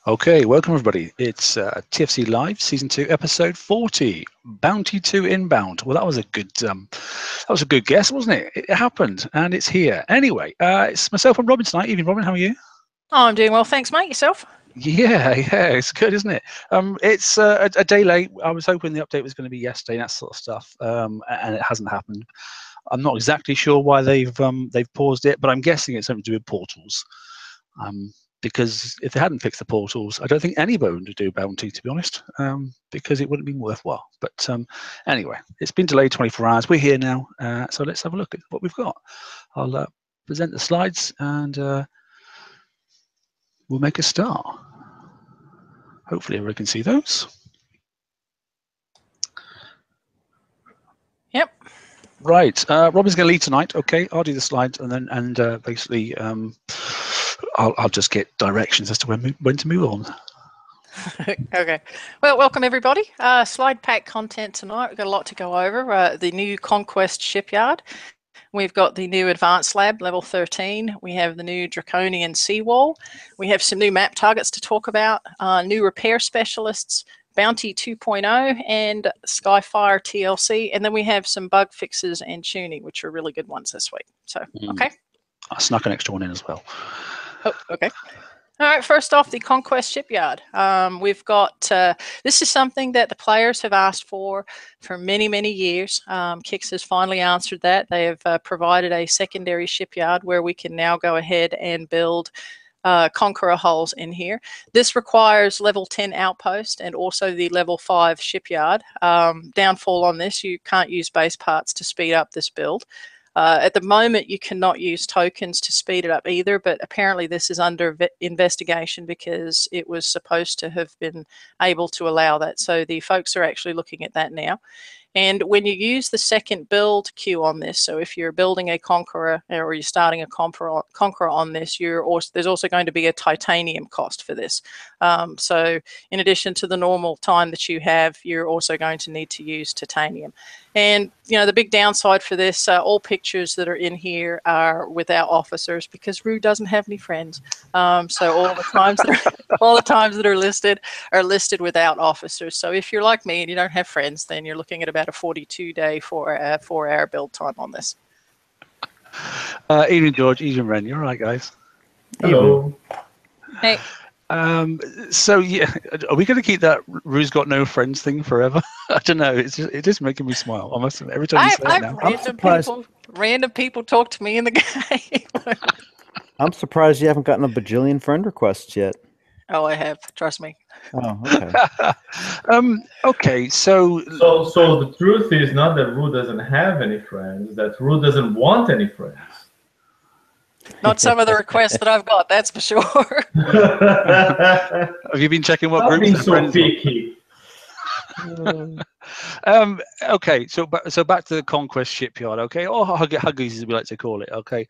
Okay, welcome everybody. It's TFC Live Season 2, Episode 40, Bounty2 Inbound. Well, that was a good guess, wasn't it? It happened, and it's here. Anyway, it's myself and Robin tonight. Evening, Robin. How are you? Oh, I'm doing well, thanks, mate. Yourself? Yeah, it's good, isn't it? It's a day late. I was hoping the update was going to be yesterday, and that sort of stuff, and it hasn't happened. I'm not exactly sure why they've paused it, but I'm guessing it's something to do with portals. Because if they hadn't fixed the portals, I don't think anybody would do Bounty, to be honest, because it wouldn't have been worthwhile. But anyway, it's been delayed 24 hours. We're here now, so let's have a look at what we've got. I'll present the slides, and we'll make a start. Hopefully everyone can see those. Yep. Right, Robin's going to lead tonight. Okay, I'll do the slides, and then basically I'll just get directions as to when to move on. Okay. Well, welcome everybody. Slide pack content tonight. We've got a lot to go over. The new Conquest Shipyard. We've got the new Advanced Lab, level 13. We have the new Draconian Seawall. We have some new map targets to talk about, new repair specialists, Bounty 2.0, and Skyfire TLC. And then we have some bug fixes and tuning, which are really good ones this week. So, okay. I snuck an extra one in as well. Oh, okay. All right, first off, the Conquest Shipyard. We've got, this is something that the players have asked for many, many years. Kix has finally answered that. They have provided a secondary shipyard where we can now go ahead and build Conqueror hulls in here. This requires level 10 outpost and also the level 5 shipyard. Downfall on this, you can't use base parts to speed up this build. At the moment, you cannot use tokens to speed it up either, but apparently this is under investigation because it was supposed to have been able to allow that. So the folks are actually looking at that now. And when you use the second build queue on this, so if you're building a Conqueror or you're starting a Conqueror on this, there's also going to be a titanium cost for this. So in addition to the normal time that you have, you're also going to need to use titanium. And, you know, the big downside for this, all pictures that are in here are without officers because Rue doesn't have any friends. So all the times that are listed without officers. So if you're like me and you don't have friends, then you're looking at about a 42-day, 4-hour build time on this. Evening, George. Evening, Ren. You all right, guys? Hello. Hey. So yeah, are we going to keep that Rue's got no friends thing forever? I don't know. It is making me smile. I must admit, every time you say it now. I'm surprised. Random people talk to me in the game. I'm surprised you haven't gotten a bajillion friend requests yet. Oh, I have. Trust me. Oh, okay. Okay, so the truth is not that Rue doesn't have any friends, that Rue doesn't want any friends. Not some of the requests that I've got, that's for sure. Have you been checking what groups being so picky. Okay, so back to the Conquest Shipyard, okay, or Huggies as we like to call it, okay.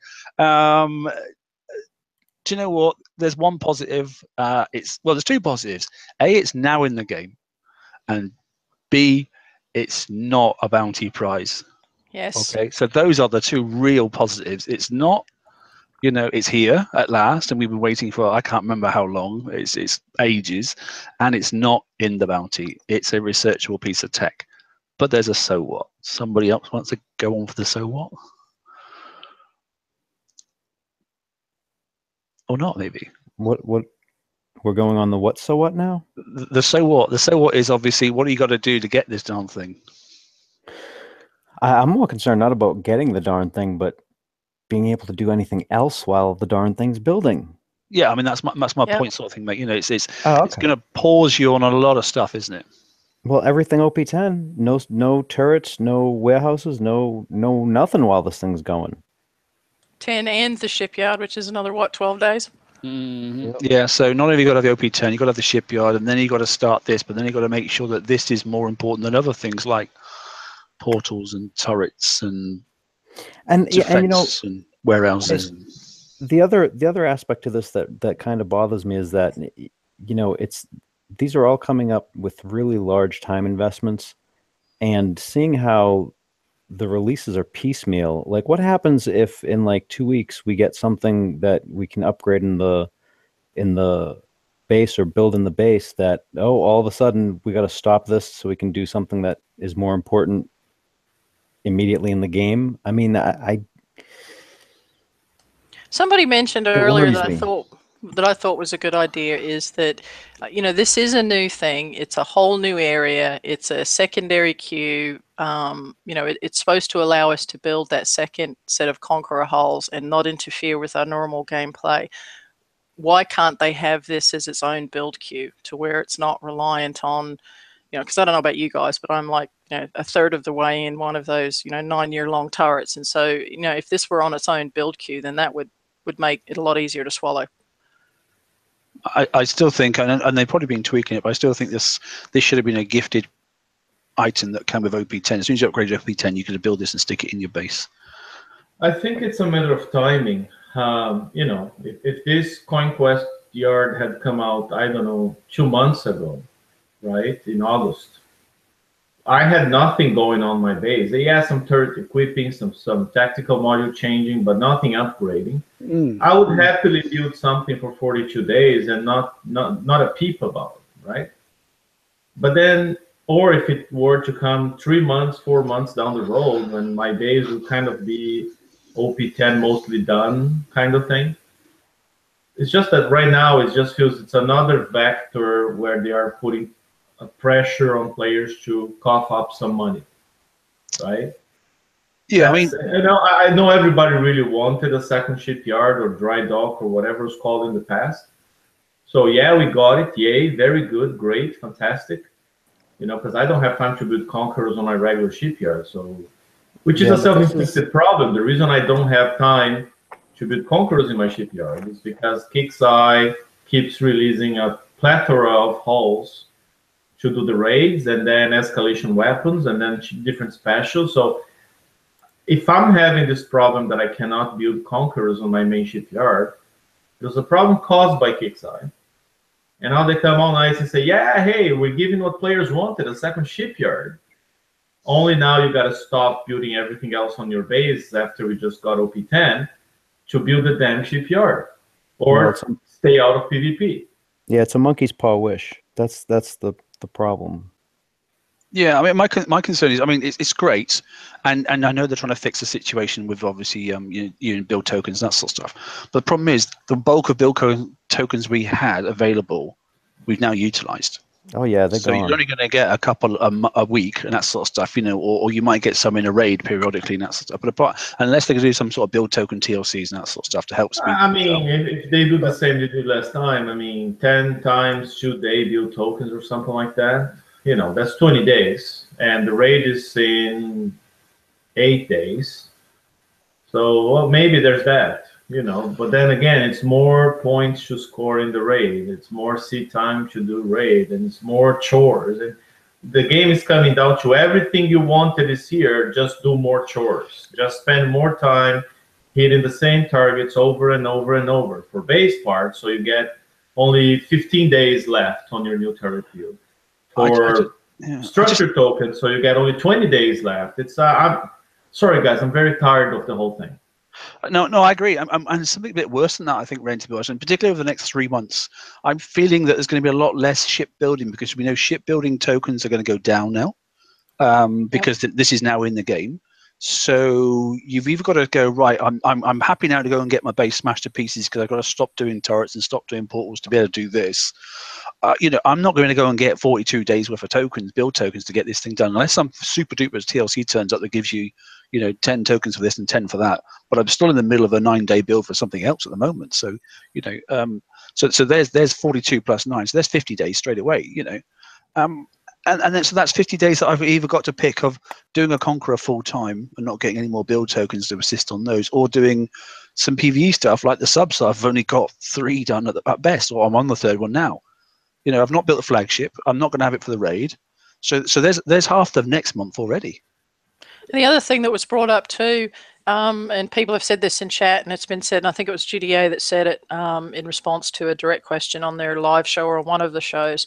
Do you know what? There's one positive. There's two positives. A, it's now in the game, and B, it's not a bounty prize. Yes. Okay, so those are the two real positives. It's not. You know, it's here at last, and we've been waiting for, I can't remember how long, it's ages, and it's not in the bounty. It's a researchable piece of tech. But there's a so what. Somebody else wants to go on for the so what? Or not, maybe. What we're going on the what so what now? The so what. The so what is obviously what do you got to do to get this darn thing? I'm more concerned not about getting the darn thing, but being able to do anything else while the darn thing's building. Yeah, I mean that's my point, sort of thing, mate. You know, it's okay. It's going to pause you on a lot of stuff, isn't it? Well, everything OP10, no turrets, no warehouses, no nothing while this thing's going. 10 and the shipyard, which is another 12 days. Mm-hmm. Yep. Yeah, so not only you got to have the OP10, you got to have the shipyard, and then you got to start this, but then you got to make sure that this is more important than other things like portals and turrets and defense and warehouses. The other aspect to this that kind of bothers me is that, you know, these are all coming up with really large time investments, and seeing how the releases are piecemeal. Like, what happens if in like 2 weeks we get something that we can upgrade in the base or building the base that, oh, all of a sudden we got to stop this so we can do something that is more important immediately in the game. I mean, somebody mentioned It earlier worries that me. I thought was a good idea is that, you know, this is a new thing. It's a whole new area. It's a secondary queue. You know, it's supposed to allow us to build that second set of Conqueror hulls and not interfere with our normal gameplay. Why can't they have this as its own build queue to where it's not reliant on, you know, because I don't know about you guys, but I'm like, you know, a third of the way in one of those, you know, 9-year-long turrets. And so, you know, if this were on its own build queue, then that would make it a lot easier to swallow. I still think, and they've probably been tweaking it, but I still think this should have been a gifted item that came with OP10. As soon as you upgrade your OP10, you could build this and stick it in your base. I think it's a matter of timing. You know, if this Conquest Yard had come out, I don't know, 2 months ago, right, in August, I had nothing going on my base. They had some turret equipping, some tactical module changing, but nothing upgrading. I would happily build something for 42 days and not a peep about it, right? But then, or if it were to come 3 months, 4 months down the road, when my base would kind of be OP10 mostly done kind of thing. It's just that right now it just feels it's another vector where they are putting a pressure on players to cough up some money, right? Yeah, I know everybody really wanted a second shipyard or dry dock or whatever it's called in the past. So yeah, we got it. Yay, very good, great, fantastic. You know, because I don't have time to build Conquerors on my regular shipyard, so which is a self-inflicted problem. The reason I don't have time to build Conquerors in my shipyard is because KixEye keeps releasing a plethora of hulls to do the raids, and then escalation weapons, and then different specials. So if I'm having this problem that I cannot build Conquerors on my main shipyard, there's a problem caused by KixEye. And now they come all nice and say, yeah, hey, we're giving what players wanted, a second shipyard. Only now you got to stop building everything else on your base after we just got OP10 to build a damn shipyard or stay out of PvP. Yeah, it's a monkey's paw wish. That's the problem. Yeah, I mean, my concern is, I mean, it's great, and I know they're trying to fix the situation with obviously you build tokens and that sort of stuff. But the problem is the bulk of build tokens we had available, we've now utilized. Oh yeah, they're gone. You're only going to get a couple a week and that sort of stuff, you know, or you might get some in a raid periodically and that sort of stuff. But unless they can do some sort of build token TLCs and that sort of stuff to help speed. I mean, if they do the same they did last time, I mean, 10 times should they build tokens or something like that? You know, that's 20 days, and the raid is in 8 days. So well, maybe there's that. You know, but then again, it's more points to score in the raid. It's more seat time to do raid, and it's more chores. And the game is coming down to everything you wanted is here. Just do more chores. Just spend more time hitting the same targets over and over and over for base parts. So you get only 15 days left on your new turret build. For structure tokens, so you get only 20 days left. It's I'm sorry, guys. I'm very tired of the whole thing. No, I agree. And something a bit worse than that, I think, Ren, to be honest, and particularly over the next 3 months, I'm feeling that there's going to be a lot less shipbuilding because we know shipbuilding tokens are going to go down now because this is now in the game. So you've either got to go, right, I'm happy now to go and get my base smashed to pieces because I've got to stop doing turrets and stop doing portals to be able to do this. You know, I'm not going to go and get 42 days worth of tokens, build tokens to get this thing done, unless some super duper TLC turns up that gives you, you know, 10 tokens for this and 10 for that. But I'm still in the middle of a 9-day build for something else at the moment. So, you know, so there's 42 plus 9, so there's 50 days straight away, you know. And then so that's 50 days that I've either got to pick of doing a Conqueror full time and not getting any more build tokens to assist on those, or doing some PvE stuff like the subs. I've only got 3 done at best, or I'm on the 3rd one now. You know, I've not built the flagship. I'm not going to have it for the raid. So there's half of next month already. And the other thing that was brought up too, and people have said this in chat, and it's been said, and I think it was GDA that said it in response to a direct question on their live show or one of the shows,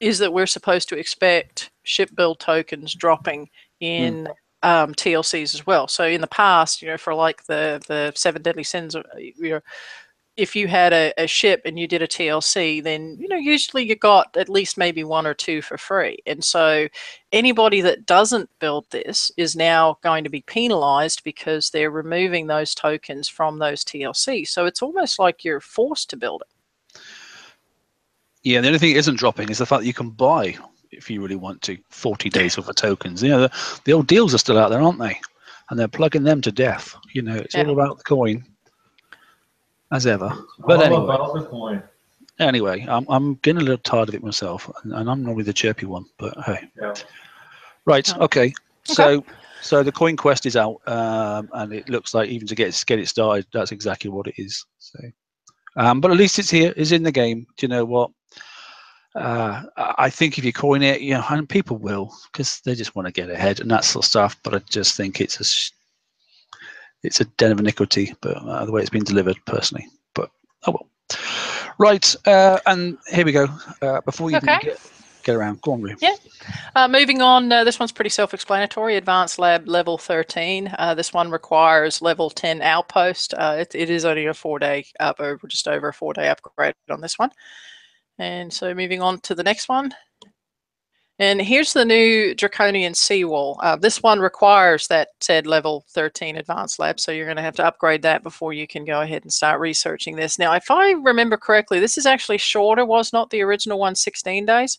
is that we're supposed to expect ship build tokens dropping in TLCs as well. So in the past, you know, for like the 7 Deadly Sins, if you had a ship and you did a TLC, then, you know, usually you got at least maybe 1 or 2 for free. And so anybody that doesn't build this is now going to be penalized because they're removing those tokens from those TLC. So it's almost like you're forced to build it. Yeah, the only thing it isn't dropping is the fact that you can buy, if you really want to, 40 days worth of tokens. You know, the old deals are still out there, aren't they? And they're plugging them to death. You know, it's all about the coin, as ever. But anyway, about the coin. Anyway, I'm getting a little tired of it myself, and I'm normally the chirpy one. But hey, right, okay. So the coin quest is out, and it looks like even to get it started, that's exactly what it is. So, but at least it's here, it's in the game. Do you know what? I think if you coin it, you know, and people will, because they just want to get ahead and that sort of stuff. But I just think it's a den of iniquity, but the way it's been delivered, personally. But oh well. Right, and here we go. Before you even get around, go on, Rue. Yeah. Moving on, this one's pretty self-explanatory. Advanced Lab level 13. This one requires level 10 outpost. It is only a 4-day just over a 4-day upgrade on this one. And so moving on to the next one. And here's the new Draconian Seawall. This one requires that said level 13 advanced lab, so you're going to have to upgrade that before you can go ahead and start researching this. Now, if I remember correctly, this is actually shorter, was not the original one 16 days?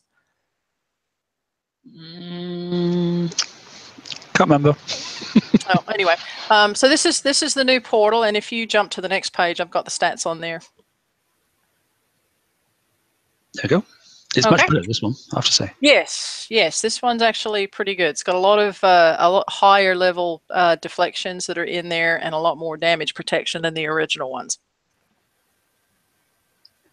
Can't remember. Oh, anyway, so this is the new portal, and if you jump to the next page, I've got the stats on there. There you go. It's much better, this one, I have to say. Yes, this one's actually pretty good. It's got a lot higher level deflections that are in there, and a lot more damage protection than the original ones.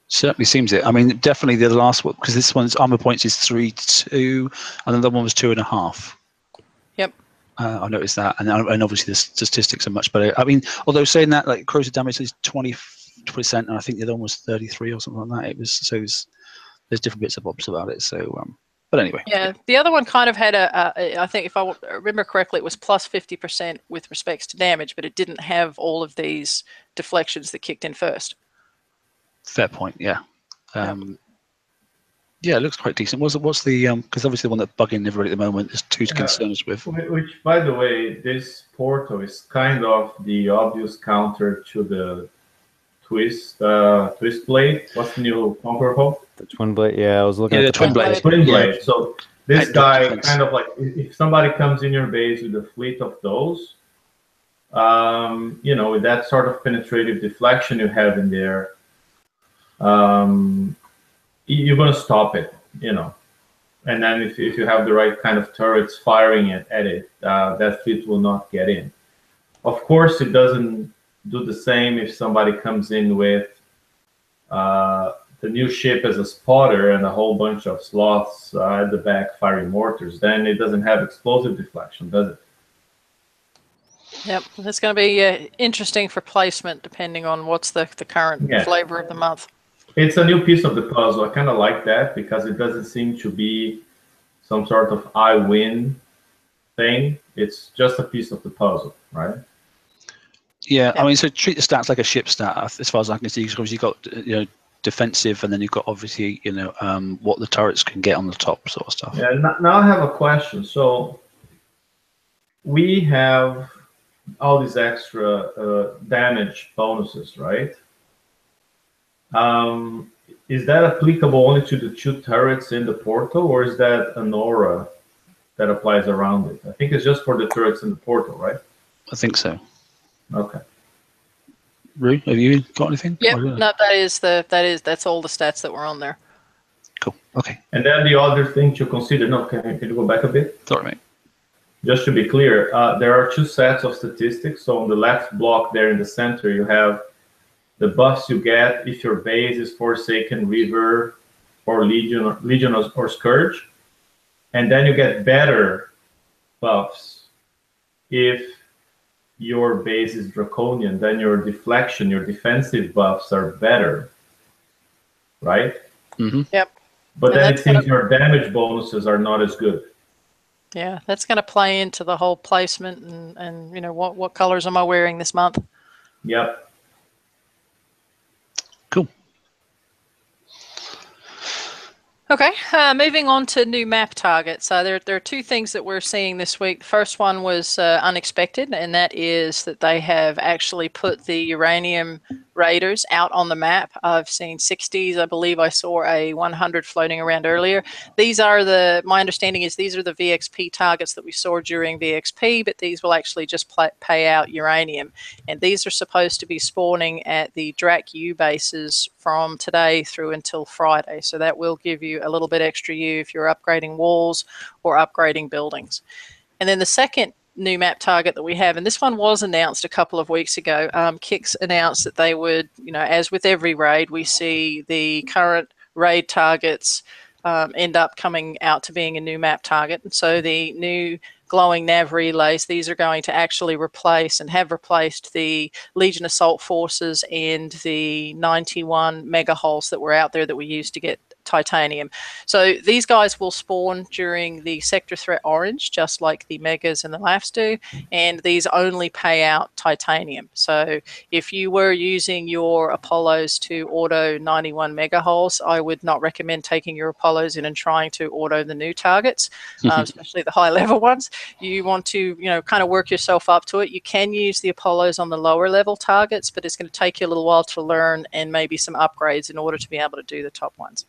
Certainly seems it. I mean, definitely the last one, because this one's armor points is 3.2, and then the one was 2.5. Yep. I noticed that, and obviously the statistics are much better. I mean, although saying that, like corrosive damage is 20%, and I think the other one was 33 or something like that. It was there's different bits of bobs about it. So, but anyway. Yeah, the other one kind of had I think if I remember correctly, it was plus 50% with respects to damage, but it didn't have all of these deflections that kicked in first. Fair point. Yeah. Yeah, it looks quite decent. What's the because obviously the one that's bugging everybody at the moment, there's 2 concerns with. Which, by the way, this portal is kind of the obvious counter to the Twinblade. What's the new Conqueror Hull? The Twinblade. Yeah, I was looking at the Twinblade. Twinblade. Yeah. So this guy kind of like, if somebody comes in your base with a fleet of those, you know, with that sort of penetrative deflection you have in there, you're going to stop it, you know. And then if you have the right kind of turrets firing at it, that fleet will not get in. Of course, it doesn't do the same if somebody comes in with the new ship as a spotter and a whole bunch of sloths at the back firing mortars. Then it doesn't have explosive deflection, does it? Yep, it's going to be interesting for placement depending on what's the current flavor of the month. It's a new piece of the puzzle. I kind of like that because it doesn't seem to be some sort of I win thing. It's just a piece of the puzzle, right? Yeah, I mean, so treat the stats like a ship stat, as far as I can see, because you've got, you know, defensive, and then you've got obviously, you know, what the turrets can get on the top, sort of stuff. Yeah. Now I have a question. So we have all these extra damage bonuses, right? Is that applicable only to the 2 turrets in the portal, or is that an aura that applies around it? I think it's just for the turrets in the portal, right? I think so. Okay. Rue, have you got anything? Yep, no, that's all the stats that were on there. Cool. Okay. And then the other thing to consider. No, can you go back a bit? Sorry, mate. Just to be clear, there are 2 sets of statistics. So on the left block there in the center, you have the buffs you get if your base is Forsaken, River, or Legion or Scourge. And then you get better buffs if your base is Draconian. Then your deflection, your defensive buffs are better, right? Mm-hmm. Yep. But then it seems your damage bonuses are not as good. Yeah, that's going to play into the whole placement and you know, what colors am I wearing this month? Yep. Okay, moving on to new map targets. There are two things that we're seeing this week. The first one was unexpected, and that is that they have actually put the uranium raiders out on the map. I've seen 60s. I believe I saw a 100 floating around earlier. These are my understanding is these are the VXP targets that we saw during VXP, but these will actually just pay out uranium. And these are supposed to be spawning at the Drac-U bases from today through until Friday. So that will give you a little bit extra U if you're upgrading walls or upgrading buildings. And then the second new map target that we have, and this one was announced a couple of weeks ago. Kix announced that they would, as with every raid, we see the current raid targets end up coming out to being a new map target. And so the new glowing nav relays, these are going to actually replace and have replaced the Legion Assault Forces and the 91 mega hulls that were out there that we used to get titanium. So these guys will spawn during the sector threat orange, just like the megas and the LAFs do, and these only pay out titanium. So if you were using your Apollos to auto 91 mega hulls, I would not recommend taking your Apollos in and trying to auto the new targets, especially the high level ones. You want to, kind of work yourself up to it. You can use the Apollos on the lower level targets, but it's going to take you a little while to learn and maybe some upgrades in order to be able to do the top ones.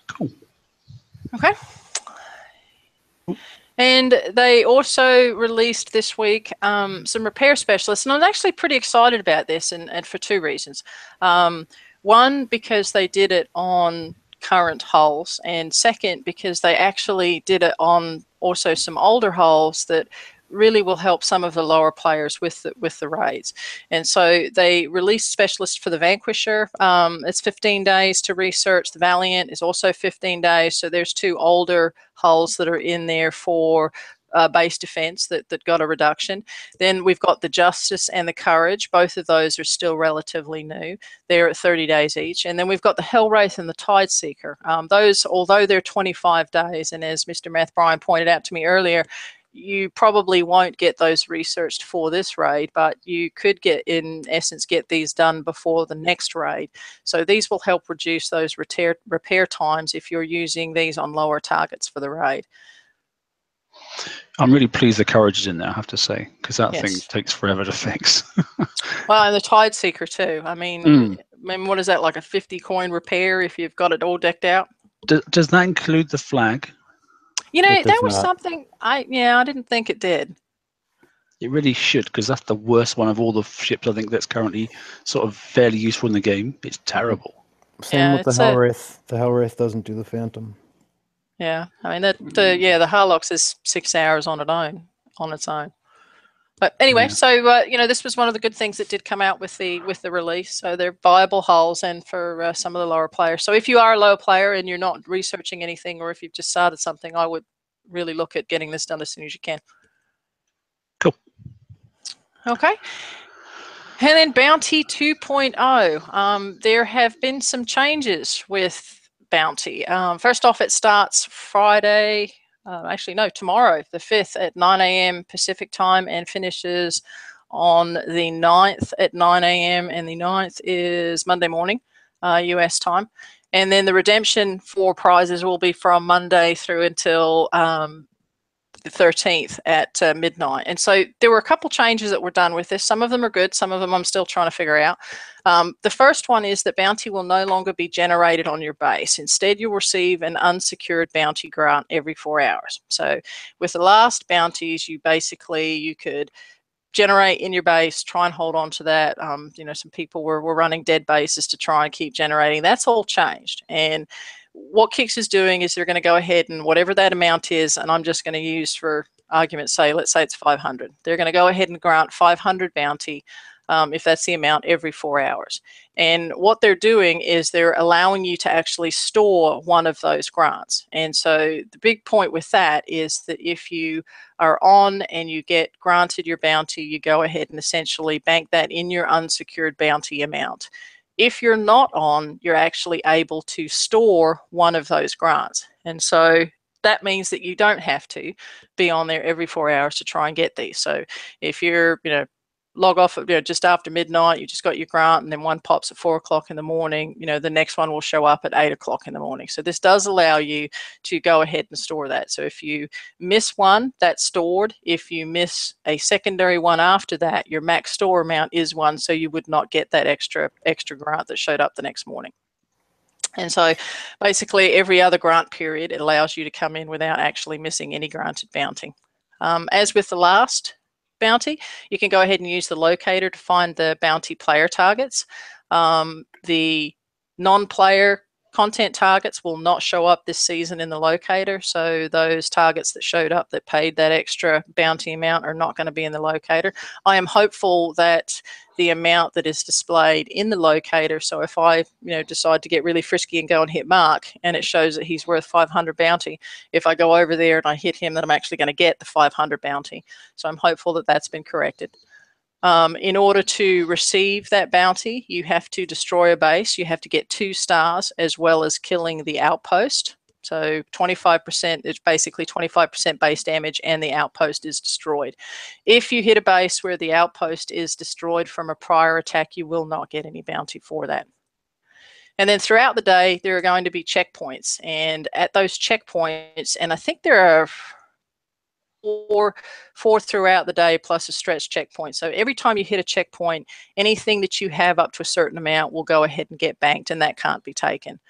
Cool. Okay. And they also released this week some repair specialists, and I'm actually pretty excited about this, and for two reasons. One, because they did it on current hulls, and second, because they actually did it on also some older hulls that really will help some of the lower players with the raids. And so they released specialists for the Vanquisher. It's 15 days to research. The Valiant is also 15 days. So there's two older hulls that are in there for base defense that got a reduction. Then we've got the Justice and the Courage. Both of those are still relatively new. They're at 30 days each. And then we've got the Hellwraith and the Tideseeker. Those, although they're 25 days, and as Mr. Math Brian pointed out to me earlier, you probably won't get those researched for this raid, but you could in essence get these done before the next raid. So these will help reduce those repair times if you're using these on lower targets for the raid. I'm really pleased the Courage is in there, I have to say, because that thing takes forever to fix. Well, and the Tideseeker too. I mean, what is that, like a 50 coin repair if you've got it all decked out? Does that include the flag? That was something I didn't think it did. It really should, because that's the worst one of all the ships I think that's currently sort of fairly useful in the game. It's terrible. Same with the Hellwraith. The Hellwraith doesn't do the Phantom. Yeah, I mean the Harlox is 6 hours on its own. But anyway, so this was one of the good things that did come out with the release. So they're viable hulls, and for some of the lower players. So if you are a low player and you're not researching anything, or if you've just started something, I would really look at getting this done as soon as you can. Cool. Okay. And then Bounty 2.0. There have been some changes with Bounty. First off, it starts Friday. Tomorrow, the 5th at 9 a.m. Pacific time, and finishes on the 9th at 9 a.m. And the 9th is Monday morning, US time. And then the redemption for prizes will be from Monday through until the 13th at midnight. And so there were a couple changes that were done with this. Some of them are good. Some of them I'm still trying to figure out. The first one is that bounty will no longer be generated on your base. Instead, you'll receive an unsecured bounty grant every 4 hours. So with the last bounties, you could generate in your base, try and hold on to that. Some people were running dead bases to try and keep generating. That's all changed. And what Kix is doing is they're going to go ahead and whatever that amount is, and I'm just going to use for argument's sake, let's say it's 500. They're going to go ahead and grant 500 bounty if that's the amount every 4 hours. And what they're doing is they're allowing you to actually store one of those grants. And so the big point with that is that if you are on and you get granted your bounty, you go ahead and essentially bank that in your unsecured bounty amount. If you're not on, you're actually able to store one of those grants. And so that means that you don't have to be on there every 4 hours to try and get these. So if you're, log off at, just after midnight, you just got your grant, and then one pops at 4 o'clock in the morning, the next one will show up at 8 o'clock in the morning. So this does allow you to go ahead and store that. So if you miss one, that's stored. If you miss a secondary one after that, your max store amount is 1, so you would not get that extra grant that showed up the next morning. And so basically every other grant period, it allows you to come in without actually missing any granted bounty. As with the last bounty, you can go ahead and use the locator to find the bounty player targets. The non-player content targets will not show up this season in the locator, so those targets that showed up that paid that extra bounty amount are not going to be in the locator. I am hopeful that the amount that is displayed in the locator, so if I decide to get really frisky and go and hit Mark and it shows that he's worth 500 bounty, if I go over there and I hit him, that I'm actually going to get the 500 bounty. So I'm hopeful that that's been corrected. In order to receive that bounty, you have to destroy a base. You have to get 2 stars as well as killing the outpost. So 25%, it's basically 25% base damage and the outpost is destroyed. If you hit a base where the outpost is destroyed from a prior attack, you will not get any bounty for that. And then throughout the day, there are going to be checkpoints. And at those checkpoints, and I think there are four throughout the day plus a stretch checkpoint. So every time you hit a checkpoint, anything that you have up to a certain amount will go ahead and get banked, and that can't be taken.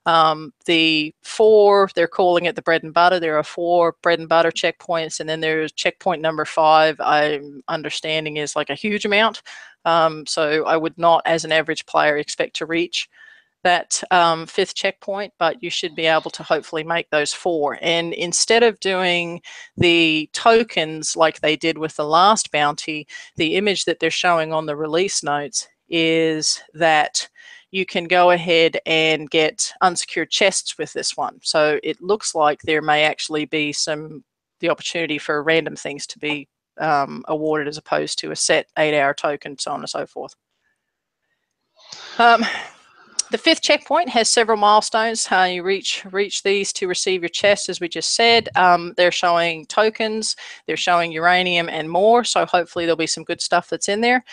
The 4, they're calling it the bread and butter. There are 4 bread and butter checkpoints, and then there's checkpoint number 5, I'm understanding is like a huge amount. So I would not, as an average player, expect to reach that 5th checkpoint, but you should be able to hopefully make those 4. And instead of doing the tokens like they did with the last bounty, the image that they're showing on the release notes is that you can go ahead and get unsecured chests with this one. So it looks like there may actually be the opportunity for random things to be awarded as opposed to a set 8-hour token, so on and so forth. The 5th checkpoint has several milestones. You reach these to receive your chest, as we just said. They're showing tokens, they're showing uranium and more, so hopefully there'll be some good stuff that's in there.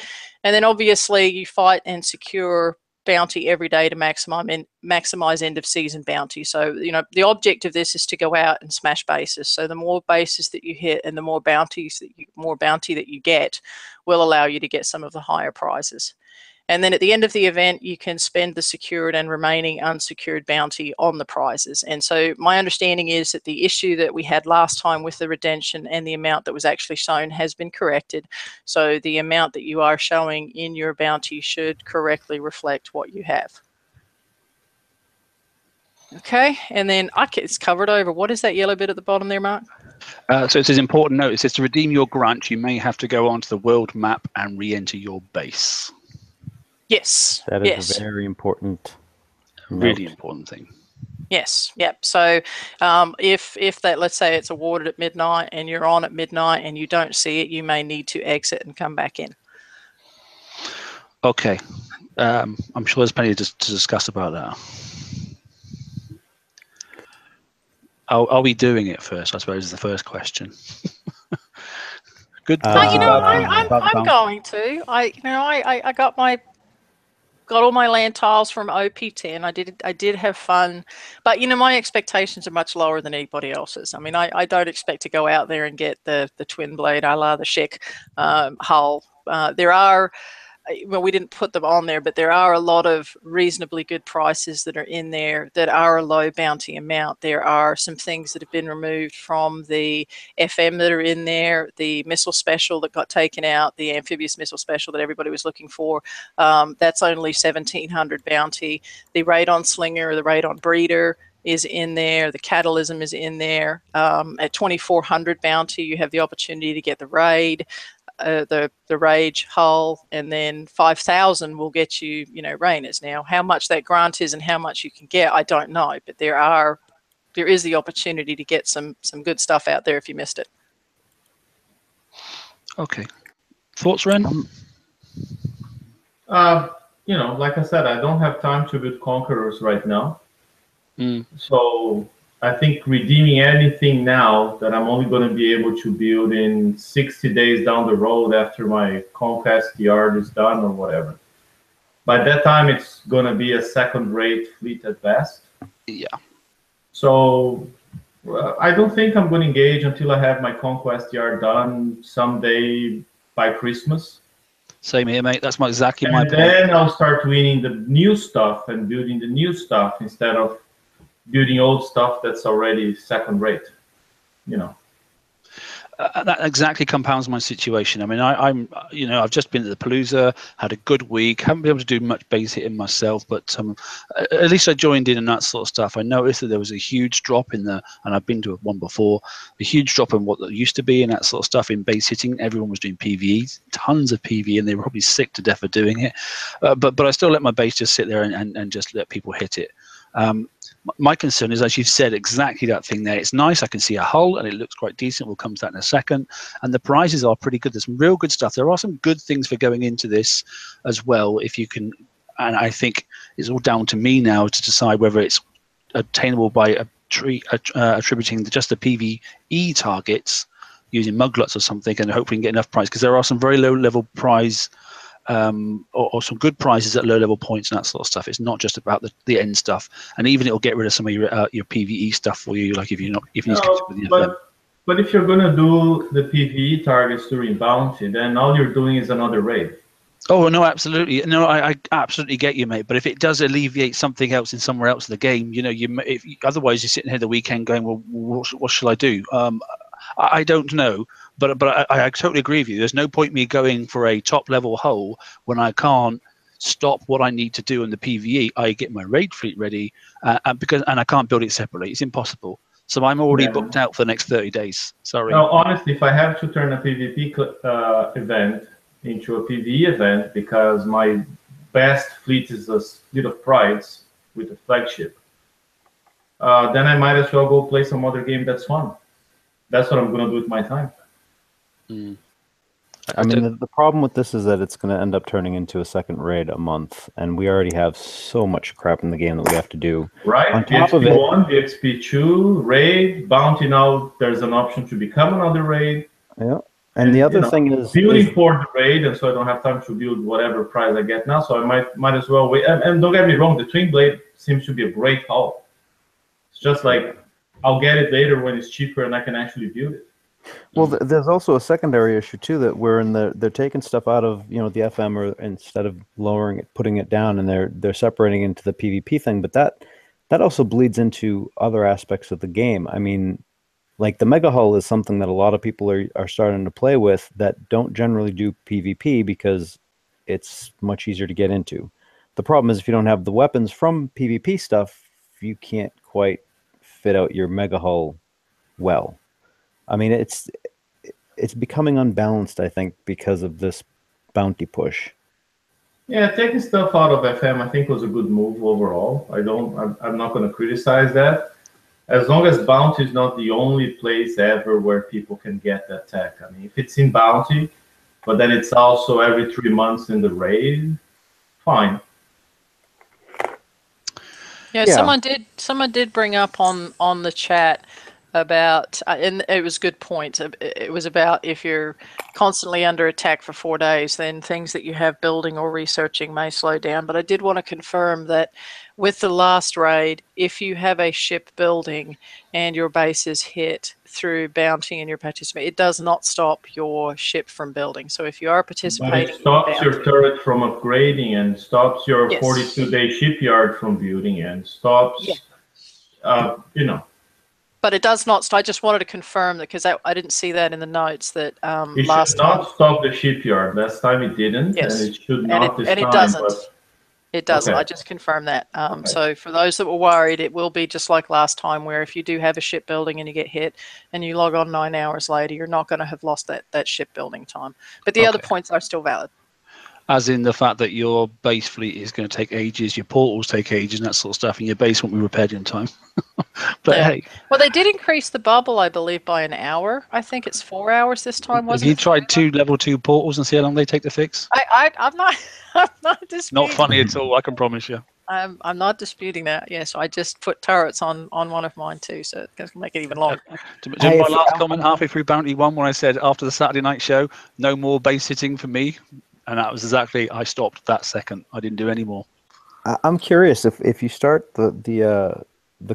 And then obviously you fight and secure bounty every day to maximize end of season bounty. So the object of this is to go out and smash bases. So the more bases that you hit and the more bounty that you get will allow you to get some of the higher prizes. And then at the end of the event, you can spend the secured and remaining unsecured bounty on the prizes. And so my understanding is that the issue that we had last time with the redemption and the amount that was actually shown has been corrected. So the amount that you are showing in your bounty should correctly reflect what you have. Okay, and then it's covered over. What is that yellow bit at the bottom there, Mark? So it says important note. It says to redeem your grant, you may have to go onto the world map and re-enter your base. Yes. That is a very important really important thing. Yes. Yep. So if that, let's say it's awarded at midnight and you're on at midnight and you don't see it, you may need to exit and come back in. Okay. I'm sure there's plenty to discuss about that. Are we doing it first? I suppose is the first question. Good. I'm going to. I got all my land tiles from OP10. I did have fun, but my expectations are much lower than anybody else's. I mean, I don't expect to go out there and get the Twinblade a la the Schick hull. There are, well, we didn't put them on there, but there are a lot of reasonably good prices that are in there that are a low bounty amount. There are some things that have been removed from the FM that are in there, the missile special that got taken out, the amphibious missile special that everybody was looking for. That's only 1,700 bounty. The radon slinger or the radon breeder is in there. The catalysm is in there. At 2,400 bounty, you have the opportunity to get the raid. The Rage hull, and then 5,000 will get you, Rainers. Now, how much that grant is and how much you can get, I don't know, but there is the opportunity to get some good stuff out there if you missed it. Okay, thoughts, Ren? Like I said, I don't have time to build conquerors right now. So I think redeeming anything now that I'm only going to be able to build in 60 days down the road after my Conquest yard is done or whatever. By that time, it's going to be a second-rate fleet at best. Yeah. So I don't think I'm going to engage until I have my Conquest yard done someday by Christmas. Same here, mate. That's exactly my point. And then I'll start winning the new stuff and building the new stuff instead of building old stuff that's already second-rate, you know. That exactly compounds my situation. I mean, I'm, you know, I've just been at the Palooza, had a good week. Haven't been able to do much base hitting myself, but at least I joined in and that sort of stuff. I noticed that there was a huge drop in the, and I've been to one before, a huge drop in what there used to be and that sort of stuff in base hitting. Everyone was doing PvE, tons of PvE, and they were probably sick to death of doing it. But I still let my base just sit there and just let people hit it. My concern is, as you've said, exactly that thing there. It's nice. I can see a hull, and it looks quite decent. We'll come to that in a second. And the prizes are pretty good. There's some real good stuff. There are some good things for going into this as well, if you can. And I think it's all down to me now to decide whether it's attainable by attributing just the PvE targets using muglots or something, and hopefully get enough prize. Because there are some very low-level prize or some good prizes at low-level points and that sort of stuff. It's not just about the end stuff, and even it'll get rid of some of your PvE stuff for you. Like if you're not, if you but if you're gonna do the PvE targets during Bounty, then all you're doing is another raid. Oh no, absolutely. No, I absolutely get you, mate. But if it does alleviate something else in somewhere else in the game, you know, otherwise you're sitting here the weekend going, well, what shall I do? I don't know. But I totally agree with you. There's no point me going for a top level hull when I can't stop what I need to do in the PvE. I get my raid fleet ready, and I can't build it separately. It's impossible. So I'm already booked out for the next 30 days. Sorry. No, honestly, if I have to turn a PvP event into a PvE event because my best fleet is a fleet of prides with a flagship, then I might as well go play some other game that's fun. That's what I'm going to do with my time. I mean, the problem with this is that it's going to end up turning into a second raid a month, and we already have so much crap in the game that we have to do. Right. On top of it, XP1, XP2, raid, Bounty. Now there's an option to become another raid. Yeah. And the other thing is building for the raid, and so I don't have time to build whatever prize I get now. So I might as well wait. And don't get me wrong, the Twinblade seems to be a great haul. It's just like I'll get it later when it's cheaper and I can actually build it. Well, there's also a secondary issue too, that they're taking stuff out of, you know, the FM, or instead of lowering it, putting it down, and they're separating into the PvP thing. But that also bleeds into other aspects of the game. I mean, like the mega hull is something that a lot of people are starting to play with that don't generally do PvP because it's much easier to get into. The problem is if you don't have the weapons from PvP stuff, you can't quite fit out your mega hull well. I mean, it's becoming unbalanced, I think, because of this bounty push. Yeah, taking stuff out of FM, I think, was a good move overall. I'm not going to criticize that, as long as Bounty is not the only place ever where people can get that tech. I mean, if it's in Bounty, but then it's also every 3 months in the raid, fine. Yeah, someone did bring up on the chat about, and it was good points. It was about if you're constantly under attack for 4 days, then things that you have building or researching may slow down. But I did want to confirm that with the last raid, if you have a ship building and your base is hit through Bounty and your participant, it does not stop your ship from building. So if you are participating, but it stops your turret from upgrading and stops your 42-day shipyard from building and stops, you know. But it does not. I just wanted to confirm that, because I didn't see that in the notes. That it last should not stop the shipyard. Last time it didn't, and it should not this time. And it doesn't. But... It doesn't. Okay. I just confirmed that. So for those that were worried, it will be just like last time, where if you do have a ship building and you get hit and you log on 9 hours later, you're not going to have lost that ship building time. But the other points are still valid. As in the fact that your base fleet is going to take ages, your portals take ages and that sort of stuff, and your base won't be repaired in time. But hey. Well, they did increase the bubble, I believe, by an hour. I think it's 4 hours this time, wasn't it? Have you tried 2 level 2 portals and see how long they take to fix? I'm not disputing. Not funny at all, I can promise you. I'm not disputing that. Yes, I just put turrets on one of mine too, so it's going to make it even longer. My last comment halfway through Bounty 1 when I said after the Saturday night show, no more base hitting for me, and that was exactly, I stopped that second. I didn't do any more. I'm curious if you start the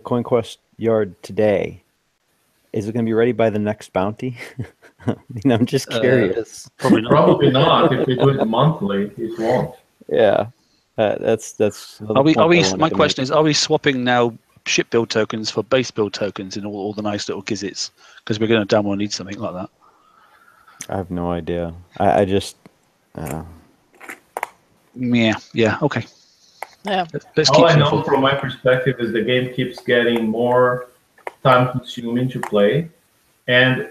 Conquest Yard today, is it going to be ready by the next Bounty? I mean, I'm just curious. Probably not. Probably not. If we do it monthly, it won't. Yeah, that's. My question is: are we swapping now ship build tokens for base build tokens in all the nice little gizzits? Because we're going to damn well need something like that. I have no idea. I just. Yeah. Okay. Yeah. Let's All keep I know simple. from my perspective is the game keeps getting more time-consuming to play,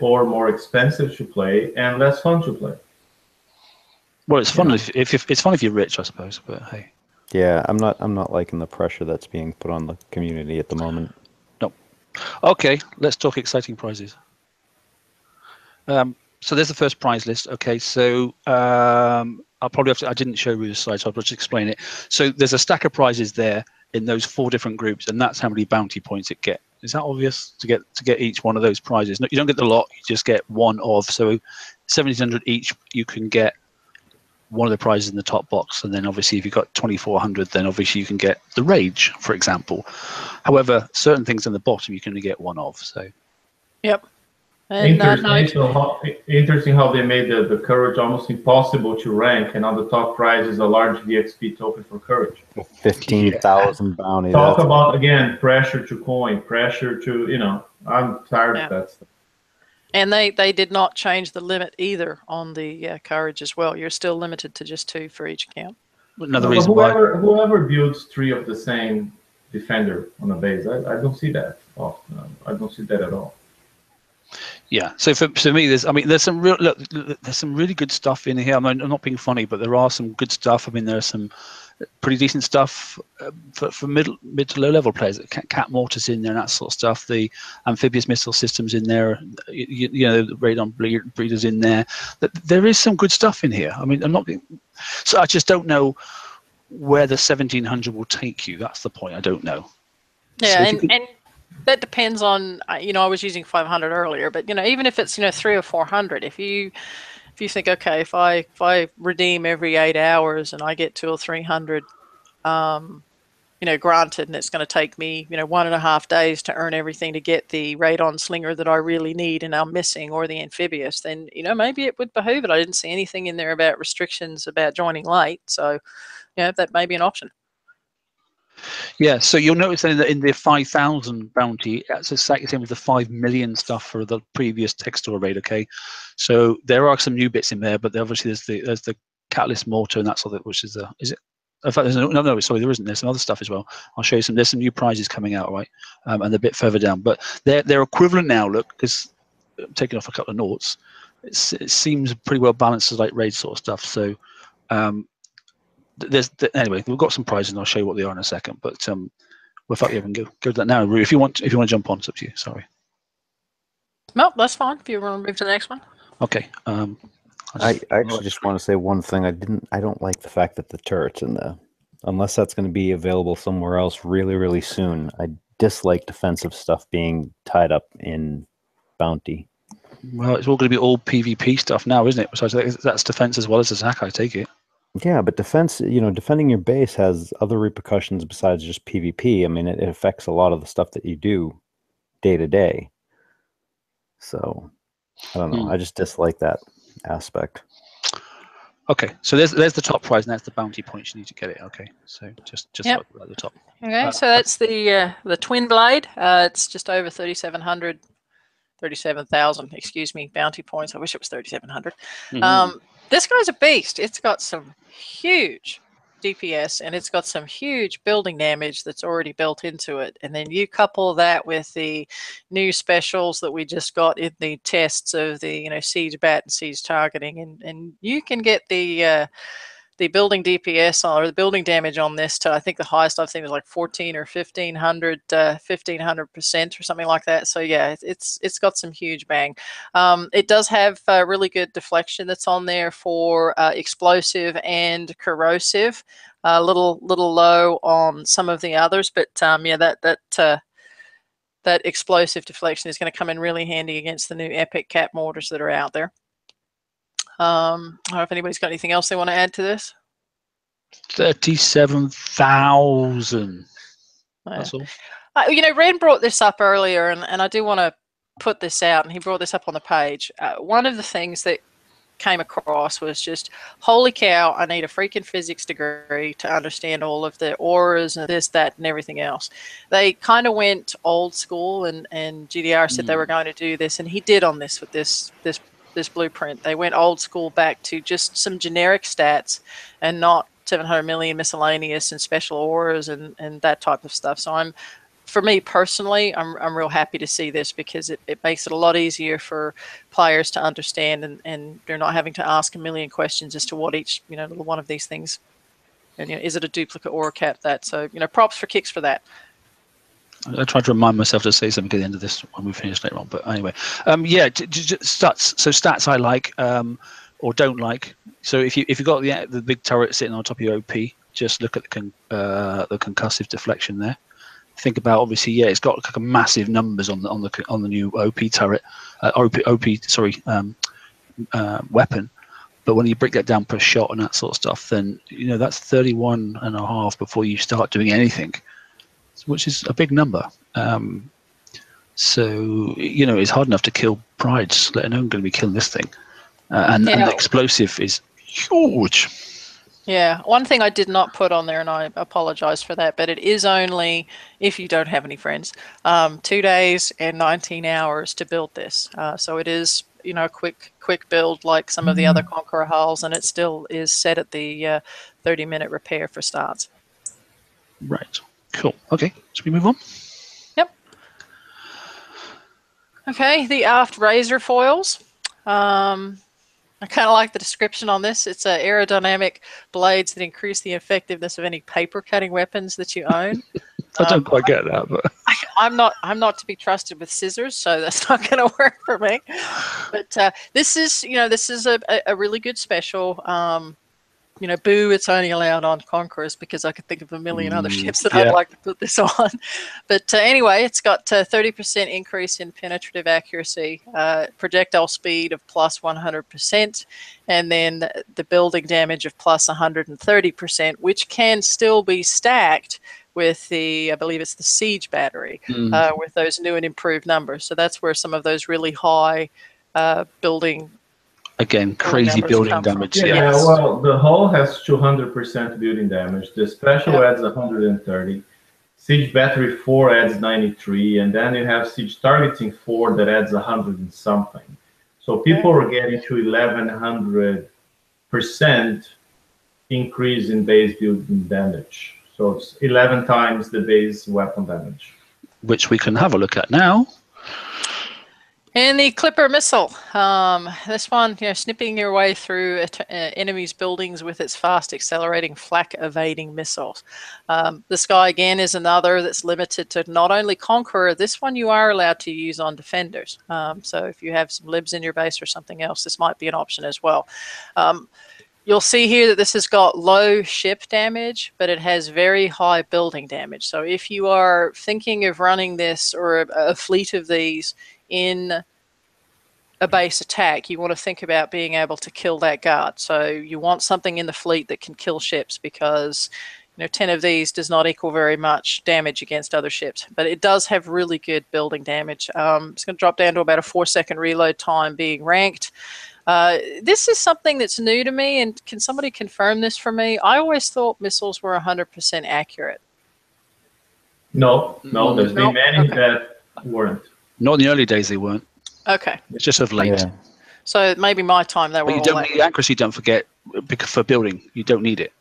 or more expensive to play, and less fun to play. Well, it's fun if it's fun if you're rich, I suppose. But hey. Yeah, I'm not liking the pressure that's being put on the community at the moment. No. Okay, let's talk exciting prizes. So there's the first prize list. Okay, so I'll probably have to. I didn't show you the slide, so I'll just explain it. So there's a stack of prizes there in those 4 different groups, and that's how many bounty points it get. Is that obvious? To get each one of those prizes, no, you don't get the lot. You just get one of. So 1,700 each. You can get one of the prizes in the top box, and then obviously if you've got 2,400, then obviously you can get the Rage, for example. However, certain things in the bottom you can only get one of. So. Yep. And interesting how they made the courage almost impossible to rank, and on the top prize is a large VXP token for courage. 15,000 bounty. Talk about, again, pressure to coin, pressure to, I'm tired of that stuff. And they did not change the limit either on the courage as well. You're still limited to just 2 for each account. Another reason why whoever builds 3 of the same defender on a base, I don't see that often. I don't see that at all. Yeah, so for me, there's some there's some really good stuff in here. I'm not being funny, but there are some good stuff. I mean, there's some pretty decent stuff for mid to low level players. Cat mortars in there and that sort of stuff. The amphibious missile systems in there. You know, the radon breeders in there. There is some good stuff in here. I mean, so I just don't know where the 1,700 will take you. That's the point. I don't know. Yeah, so and that depends on, I was using 500 earlier, but even if it's 300 or 400, if you think, okay, if I redeem every 8 hours and I get 200 or 300, granted, and it's going to take me 1.5 days to earn everything to get the radon slinger that I really need and I'm missing, or the amphibious, then maybe it would behoove it. I didn't see anything in there about restrictions about joining late, so that may be an option. Yeah, so you'll notice that in the 5,000 bounty, it's exactly the same with the 5 million stuff for the previous textile raid. Okay, so there are some new bits in there, but obviously there's the catalyst mortar and that sort of, which is it? In fact, no, sorry, there isn't. There's some other stuff as well. I'll show you some. There's some new prizes coming out, right? And they're a bit further down, but they're equivalent now. Look, because I'm taking off a couple of noughts. It seems pretty well balanced as like raid sort of stuff. So. Anyway, we've got some prizes, and I'll show you what they are in a second. But without you, go to that now, Rue. If you want to jump on, it's up to you. Sorry. No, that's fine. If you want to move to the next one. Okay. I actually just want to say one thing. I don't like the fact that the turret's in there, unless that's going to be available somewhere else really, really soon. I dislike defensive stuff being tied up in bounty. Well, it's all going to be all PvP stuff now, isn't it? So that's defense as well as attack, I take it. Yeah, but defense, defending your base has other repercussions besides just PvP. I mean, it affects a lot of the stuff that you do day to day. So, I don't know. I just dislike that aspect. Okay, so there's the top prize, and that's the bounty points you need to get it. Okay, so just yep. at the top. Okay, so that's the Twinblade. It's just over 3,700. 37,000, excuse me, bounty points. I wish it was 3,700. This guy's a beast. It's got some huge DPS, and it's got some huge building damage that's already built into it. And then you couple that with the new specials that we just got in the tests of the siege bat and siege targeting, and you can get the the building DPS or the building damage on this to, I think the highest I've seen was like 14 or 1500% or something like that. So yeah, it's got some huge bang. It does have really good deflection that's on there for explosive and corrosive. A little low on some of the others, but yeah, that explosive deflection is going to come in really handy against the new Epic Cap mortars that are out there. I don't know if anybody's got anything else they want to add to this. 37,000. That's all. You know, Ren brought this up earlier, and I do want to put this out, and he brought this up on the page. One of the things that came across was just, holy cow, I need a freaking physics degree to understand all of the auras and this, that, and everything else. They kind of went old school, and GDR said they were going to do this, and he did on this with this blueprint. They went old school back to just some generic stats and not 700 million miscellaneous and special auras and that type of stuff. So for me personally, I'm real happy to see this, because it makes it a lot easier for players to understand, and they're not having to ask a million questions as to what each, you know, little one of these things, and, you know, is it a duplicate aura cap, that. So, you know, props for Kix for that. I tried to remind myself to say something at the end of this when we finish later on, but anyway, yeah, stats. So stats I like or don't like. So if you got the big turret sitting on top of your OP, just look at the concussive deflection there. Think about, obviously, yeah, it's got like a massive numbers on the new OP turret, weapon. But when you break that down per shot and that sort of stuff, then, you know, that's 31.5 before you start doing anything, which is a big number. So, you know, it's hard enough to kill prides, let alone going to be killing this thing. And the explosive is huge. Yeah, one thing I did not put on there, and I apologize for that, but it is only, if you don't have any friends, 2 days and 19 hours to build this. So it is, you know, a quick build like some of the other Conqueror hulls, and it still is set at the 30-minute repair for starts. Right. Cool. Okay, should we move on? Yep. Okay, the Aft Razor Foils. I kind of like the description on this. It's aerodynamic blades that increase the effectiveness of any paper cutting weapons that you own. I don't quite get that, but I'm not to be trusted with scissors, so that's not going to work for me. But this is a really good special. You know, boo, it's only allowed on Conquerors, because I could think of a million other ships that I'd like to put this on. But anyway, it's got 30% increase in penetrative accuracy, projectile speed of plus 100%, and then the building damage of plus 130%, which can still be stacked with the, I believe it's the Siege battery, with those new and improved numbers. So that's where some of those really high building, again, crazy building damage. Yeah, well, the hull has 200% building damage. The special adds 130. Siege Battery 4 adds 93, and then you have Siege Targeting 4 that adds 100 and something. So people are getting to 1100% increase in base building damage. So it's 11 times the base weapon damage, which we can have a look at now. And the Clipper missile, this one, you know, snipping your way through enemies' buildings with its fast accelerating flak evading missiles. The Sky, again, is another that's limited to not only Conqueror. This one you are allowed to use on defenders. So if you have some libs in your base or something else, this might be an option as well. You'll see here that this has got low ship damage, but it has very high building damage. So if you are thinking of running this or a fleet of these in a base attack, you want to think about being able to kill that guard. So you want something in the fleet that can kill ships, because, you know, 10 of these does not equal very much damage against other ships, but it does have really good building damage. It's going to drop down to about a 4-second reload time being ranked. This is something that's new to me, and can somebody confirm this for me? I always thought missiles were 100% accurate. No, there's been many that weren't. Not in the early days, they weren't. Okay. It's just of late. Yeah. So maybe my time they were. But you don't need accuracy. Don't forget, because for building, you don't need it.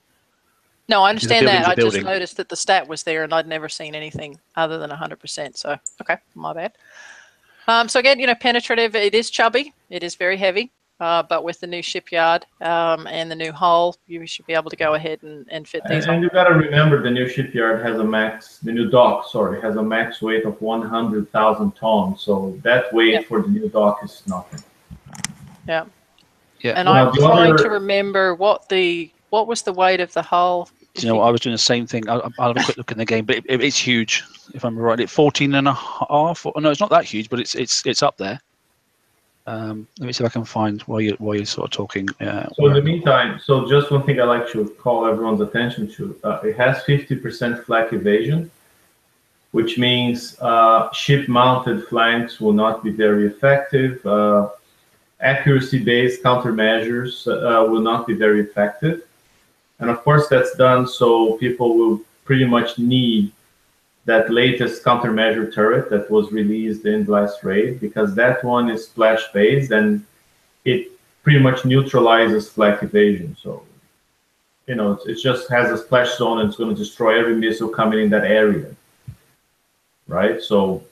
No, I understand that. I just building. noticed that the stat was there, and I'd never seen anything other than 100%. So okay, my bad. So again, you know, penetrative. It is chubby. It is very heavy. but with the new shipyard and the new hull, you should be able to go ahead and fit these. And you got to remember, the new shipyard has the new dock, sorry, has a max weight of 100,000 tons. So that weight for the new dock is nothing. Yeah. Yeah. And I'm trying to remember what was the weight of the hull. Do you know what? I was doing the same thing. I'll have a quick look in the game, but it's huge. If I'm right, it's 14.5. No, it's not that huge, but it's up there. Let me see if I can find while you're sort of talking. So in the meantime, so just one thing I like to call everyone's attention to: it has 50% flak evasion, which means ship-mounted flanks will not be very effective. Accuracy-based countermeasures will not be very effective. And of course, that's done so people will pretty much need that latest countermeasure turret that was released in Blast Raid, because that one is splash-based and it pretty much neutralizes flak evasion. So, you know, it just has a splash zone and it's going to destroy every missile coming in that area, right? So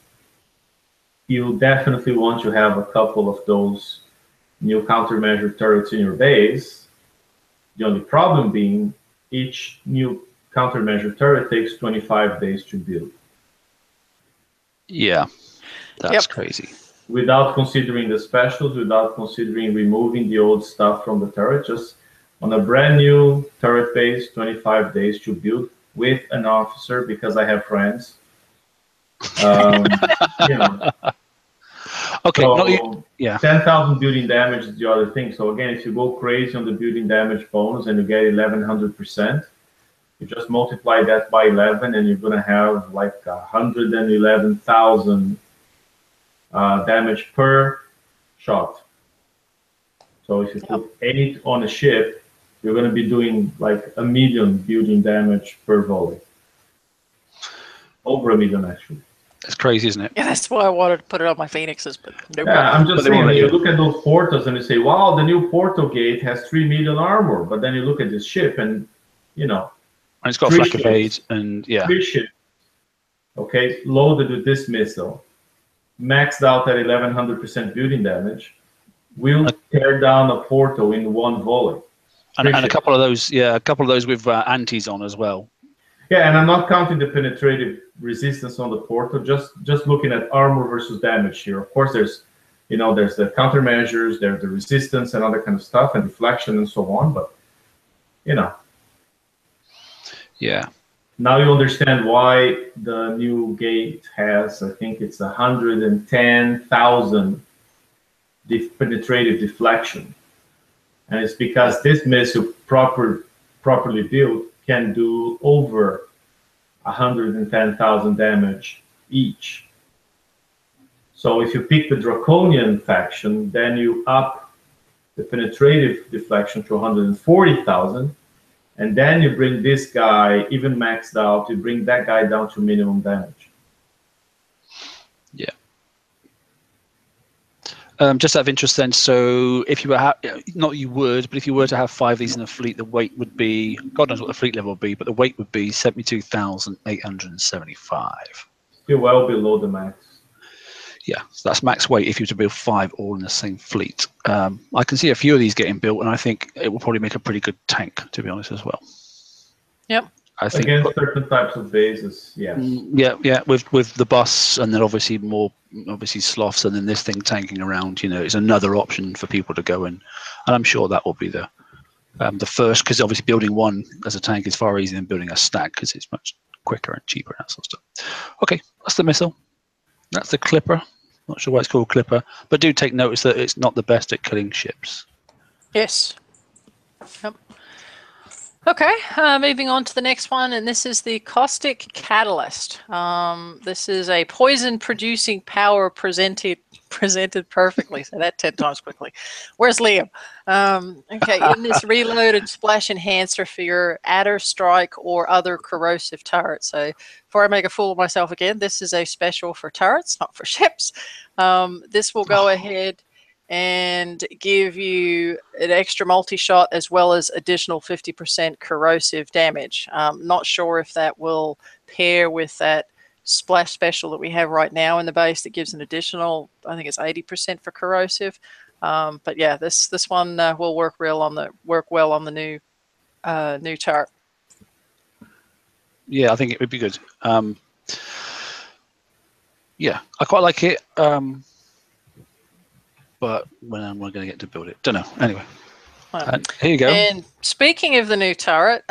you definitely want to have a couple of those new countermeasure turrets in your base. The only problem being each new countermeasure turret takes 25 days to build. Yeah, that's crazy. Without considering the specials, without considering removing the old stuff from the turret, just on a brand new turret base, 25 days to build with an officer, because I have friends. You know. Okay, so 10,000 building damage is the other thing. So again, if you go crazy on the building damage bonus and you get 1,100%, you just multiply that by 11 and you're going to have like 111,000 damage per shot. So if you put 8 on a ship, you're going to be doing like 1 million building damage per volley. Over 1 million, actually. It's crazy, isn't it? Yeah, that's why I wanted to put it on my Phoenixes, but no. Yeah, I'm just saying, when you look at those portals and you say, wow, the new portal gate has 3 million armor, but then you look at this ship and, you know, and it's got flak evade and 3 ships, okay, loaded with this missile, maxed out at 1,100% building damage, will tear down a portal in one volley. And a couple of those, a couple of those with antis on as well. Yeah, and I'm not counting the penetrative resistance on the portal, just looking at armor versus damage here. Of course, there's the countermeasures, there's the resistance and other kind of stuff, and deflection and so on, but, you know. Yeah. Now you understand why the new gate has, I think it's 110,000 penetrative deflection. And it's because this missile properly built can do over 110,000 damage each. So if you pick the Draconian faction, then you up the penetrative deflection to 140,000, and then you bring this guy, even maxed out, you bring that guy down to minimum damage. Yeah. Just out of interest then, so if you were, not you would, but if you were to have 5 of these in a fleet, the weight would be, God knows what the fleet level would be, but the weight would be 72,875. Still well below the max. Yeah, so that's max weight if you were to build 5 all in the same fleet. I can see a few of these getting built, and I think it will probably make a pretty good tank, to be honest, as well. Yep. I think against certain types of bases, yes. Yeah, with the bus, and then obviously sloths, and then this thing tanking around, is another option for people to go in, and I'm sure that will be the first, because obviously building one as a tank is far easier than building a stack, because it's much quicker and cheaper and that sort of stuff. Okay, that's the missile. That's the Clipper. Not sure why it's called Clipper, but do take notice that it's not the best at killing ships. Yes. Yep. Okay, moving on to the next one, and this is the Caustic Catalyst. This is a poison-producing power presented perfectly. Say that 10 times quickly. Where's Liam? Okay, in this reloaded splash enhancer for your adder, strike, or other corrosive turrets. So before I make a fool of myself again, this is a special for turrets, not for ships. This will go ahead and give you an extra multi-shot as well as additional 50% corrosive damage. Not sure if that will pair with that splash special that we have right now in the base that gives an additional, I think it's 80% for corrosive. But yeah, this one will work well on the new turret. Yeah, I think it would be good. Yeah, I quite like it. But when am I going to get to build it? Don't know. Anyway, here you go. And speaking of the new turret,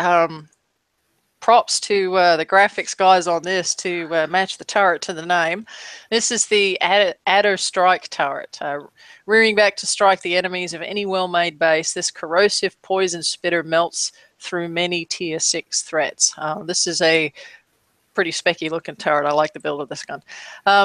props to the graphics guys on this to match the turret to the name. This is the Adder Strike turret. Rearing back to strike the enemies of any well-made base, this corrosive poison spitter melts through many tier 6 threats. This is a pretty specky looking turret. I like the build of this gun.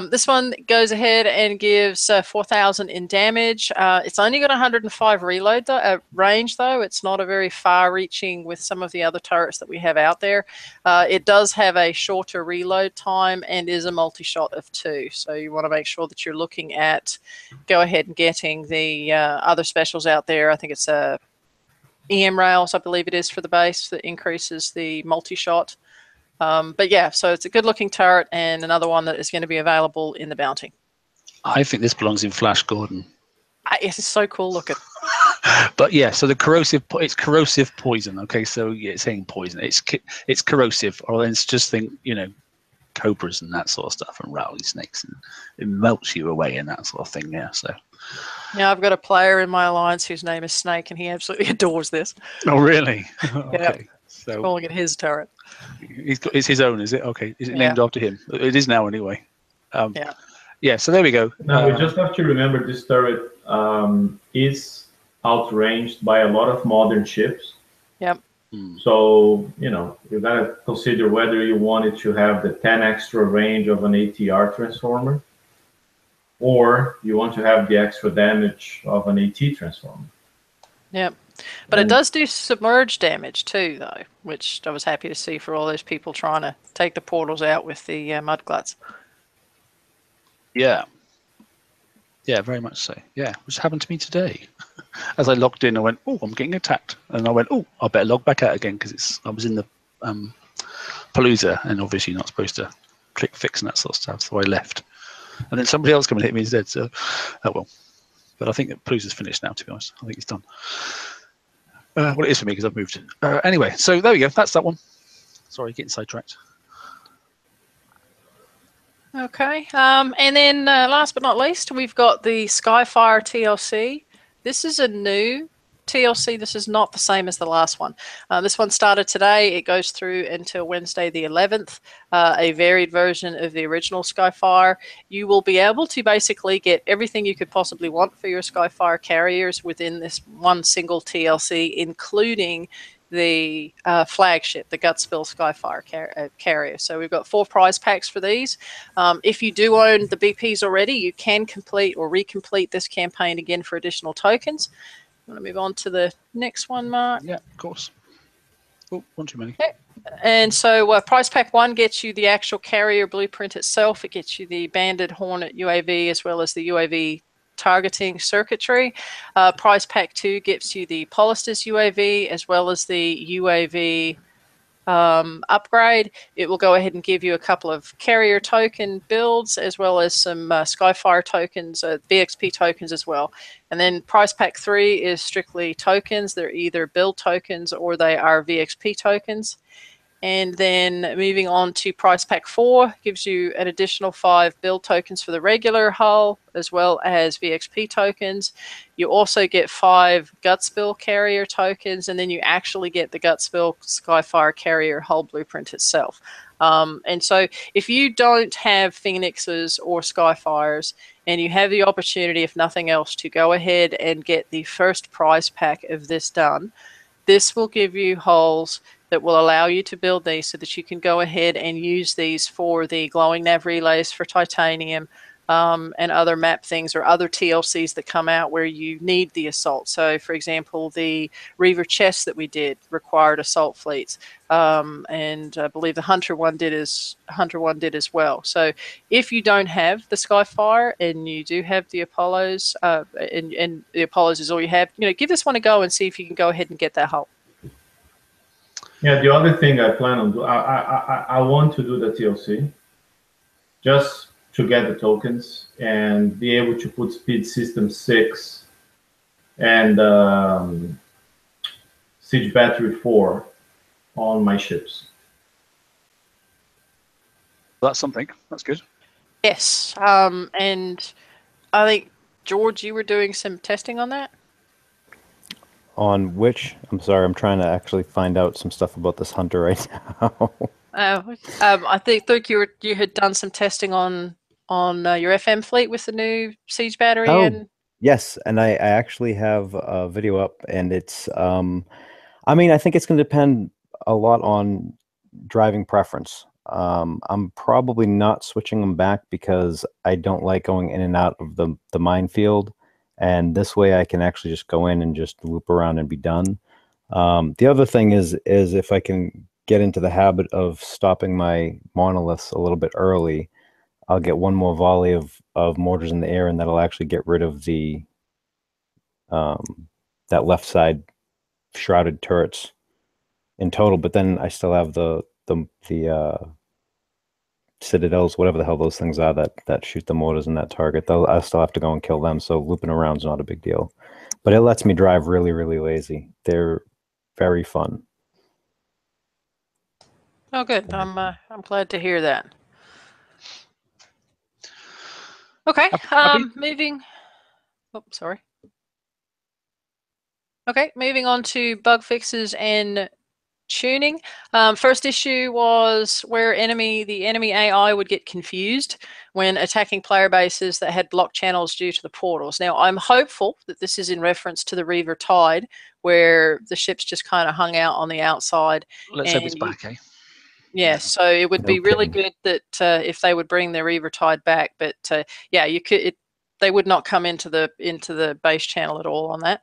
This one goes ahead and gives 4,000 in damage. It's only got 105 reload range though. It's not a very far reaching with some of the other turrets that we have out there. It does have a shorter reload time and is a multi-shot of 2. So you want to make sure that you're looking at go ahead and getting the other specials out there. I think it's EM rails, I believe it is, for the base that increases the multi-shot. But yeah, so it's a good looking turret and another one that is going to be available in the Bounty. I think this belongs in Flash Gordon. It's so cool looking. But yeah, so it's corrosive poison. Okay, so yeah, it's saying poison. It's corrosive, or it's just think, you know, cobras and that sort of stuff, and rattlesnakes, and it melts you away and that sort of thing. Yeah, so. Yeah, I've got a player in my alliance whose name is Snake, and he absolutely adores this. Oh, really? Okay. Yeah. So calling it his turret. It's his own, is it? Okay. Is it named after him? It is now, anyway. Yeah. Yeah. So there we go. Now we just have to remember this turret is outranged by a lot of modern ships. Yep. So you know you gotta consider whether you want it to have the 10 extra range of an ATR transformer, or you want to have the extra damage of an AT transformer. Yep. But it does do submerged damage too, though, which I was happy to see for all those people trying to take the portals out with the mudgluts. Yeah. Yeah, very much so. Yeah, which happened to me today. As I logged in, I went, "Oh, I'm getting attacked," and I went, "Oh, I better log back out again," because I was in the Palooza, and obviously not supposed to click fix and that sort of stuff. So I left, and then somebody else came and hit me instead. So, oh well. But I think that Palooza's finished now. To be honest, I think it's done. Well, it is for me because I've moved. Anyway, so there we go. That's that one. Sorry, getting sidetracked. Okay. And then last but not least, we've got the Skyfire TLC. This is a new TLC. This is not the same as the last one. This one started today. It goes through until Wednesday the 11th, a varied version of the original Skyfire. You will be able to basically get everything you could possibly want for your Skyfire carriers within this one single TLC, including the flagship, the Gutspill Skyfire carrier. So we've got 4 prize packs for these. If you do own the BPs already, you can complete or recomplete this campaign again for additional tokens. I'm going to move on to the next one, Mark. Yeah, of course. Oh, one too many. Okay. And so prize pack 1 gets you the actual carrier blueprint itself. It gets you the Banded Hornet UAV as well as the UAV targeting circuitry. Prize pack 2 gives you the Polistus UAV as well as the UAV upgrade. It will go ahead and give you a couple of carrier token builds as well as some Skyfire tokens, VXP tokens as well. And then prize pack 3 is strictly tokens. They're either build tokens or they are VXP tokens. And then moving on to prize pack 4 gives you an additional 5 build tokens for the regular hull as well as VXP tokens. You also get 5 Gutspill carrier tokens, and then you actually get the Gutspill Skyfire carrier hull blueprint itself. And so if you don't have Phoenixes or Skyfires and you have the opportunity, if nothing else, to go ahead and get the first prize pack of this done, this will give you hulls that will allow you to build these so that you can go ahead and use these for the glowing nav relays for titanium and other map things or other TLCs that come out where you need the assault. So, for example, the Reaver chest that we did required assault fleets, and I believe the Hunter one did as well. So, if you don't have the Skyfire and you do have the Apollos, and the Apollos is all you have, give this one a go and see if you can go ahead and get that hull. Yeah, the other thing I plan on doing, I want to do the TLC just to get the tokens and be able to put Speed System 6 and Siege Battery 4 on my ships. That's something. That's good. Yes, and I think, George, you were doing some testing on that? On which? I'm sorry, I'm trying to actually find out some stuff about this hunter right now. I think you had done some testing on your FM fleet with the new Siege battery. Oh, and yes, and I actually have a video up, and it's I mean, I think it's going to depend a lot on driving preference. I'm probably not switching them back because I don't like going in and out of the minefield, and this way I can actually just go in and just loop around and be done. The other thing is if I can get into the habit of stopping my monoliths a little bit early, I'll get one more volley of mortars in the air, and that'll actually get rid of the that left side shrouded turrets in total. But then I still have the citadels, whatever the hell those things are that shoot the mortars in that target. I still have to go and kill them, so looping around is not a big deal. But it lets me drive really, really lazy. They're very fun. Oh, good. I'm glad to hear that. Okay. Moving. Oh, sorry. Okay, moving on to bug fixes and tuning. First issue was where the enemy AI would get confused when attacking player bases that had blocked channels due to the portals. Now, I'm hopeful that this is in reference to the Reaver Tide, where the ships just kind of hung out on the outside. Let's hope it's back, eh? Yeah, so it would be really good that if they would bring the Reaver Tide back, but yeah, you could. They would not come into the base channel at all on that.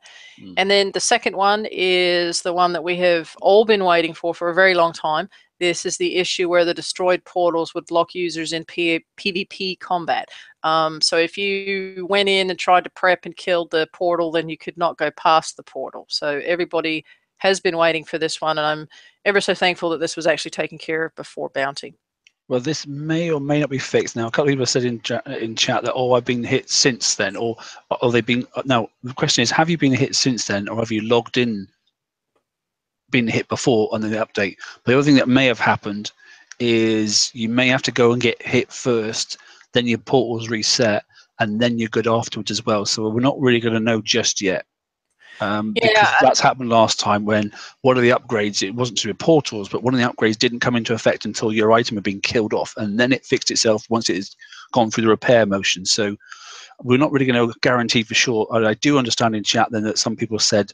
And then the second one is the one that we have all been waiting for a very long time. This is the issue where the destroyed portals would block users in PvP combat. So if you went in and tried to prep and killed the portal, then you could not go past the portal. So everybody has been waiting for this one, and I'm ever so thankful that this was actually taken care of before Bounty. Well, this may or may not be fixed. Now, a couple of people have said in chat that, oh, I've been hit since then, or they've been. Now, the question is, have you been hit since then, or have you logged in, been hit before on the update? But the other thing that may have happened is you may have to go and get hit first, then your portals reset, and then you're good afterwards as well. So we're not really going to know just yet. Because that's happened last time when one of the upgrades, it wasn't to the portals, but one of the upgrades didn't come into effect until your item had been killed off, and then it fixed itself once it has gone through the repair motion. So we're not really going to guarantee for sure. I do understand in chat then that some people said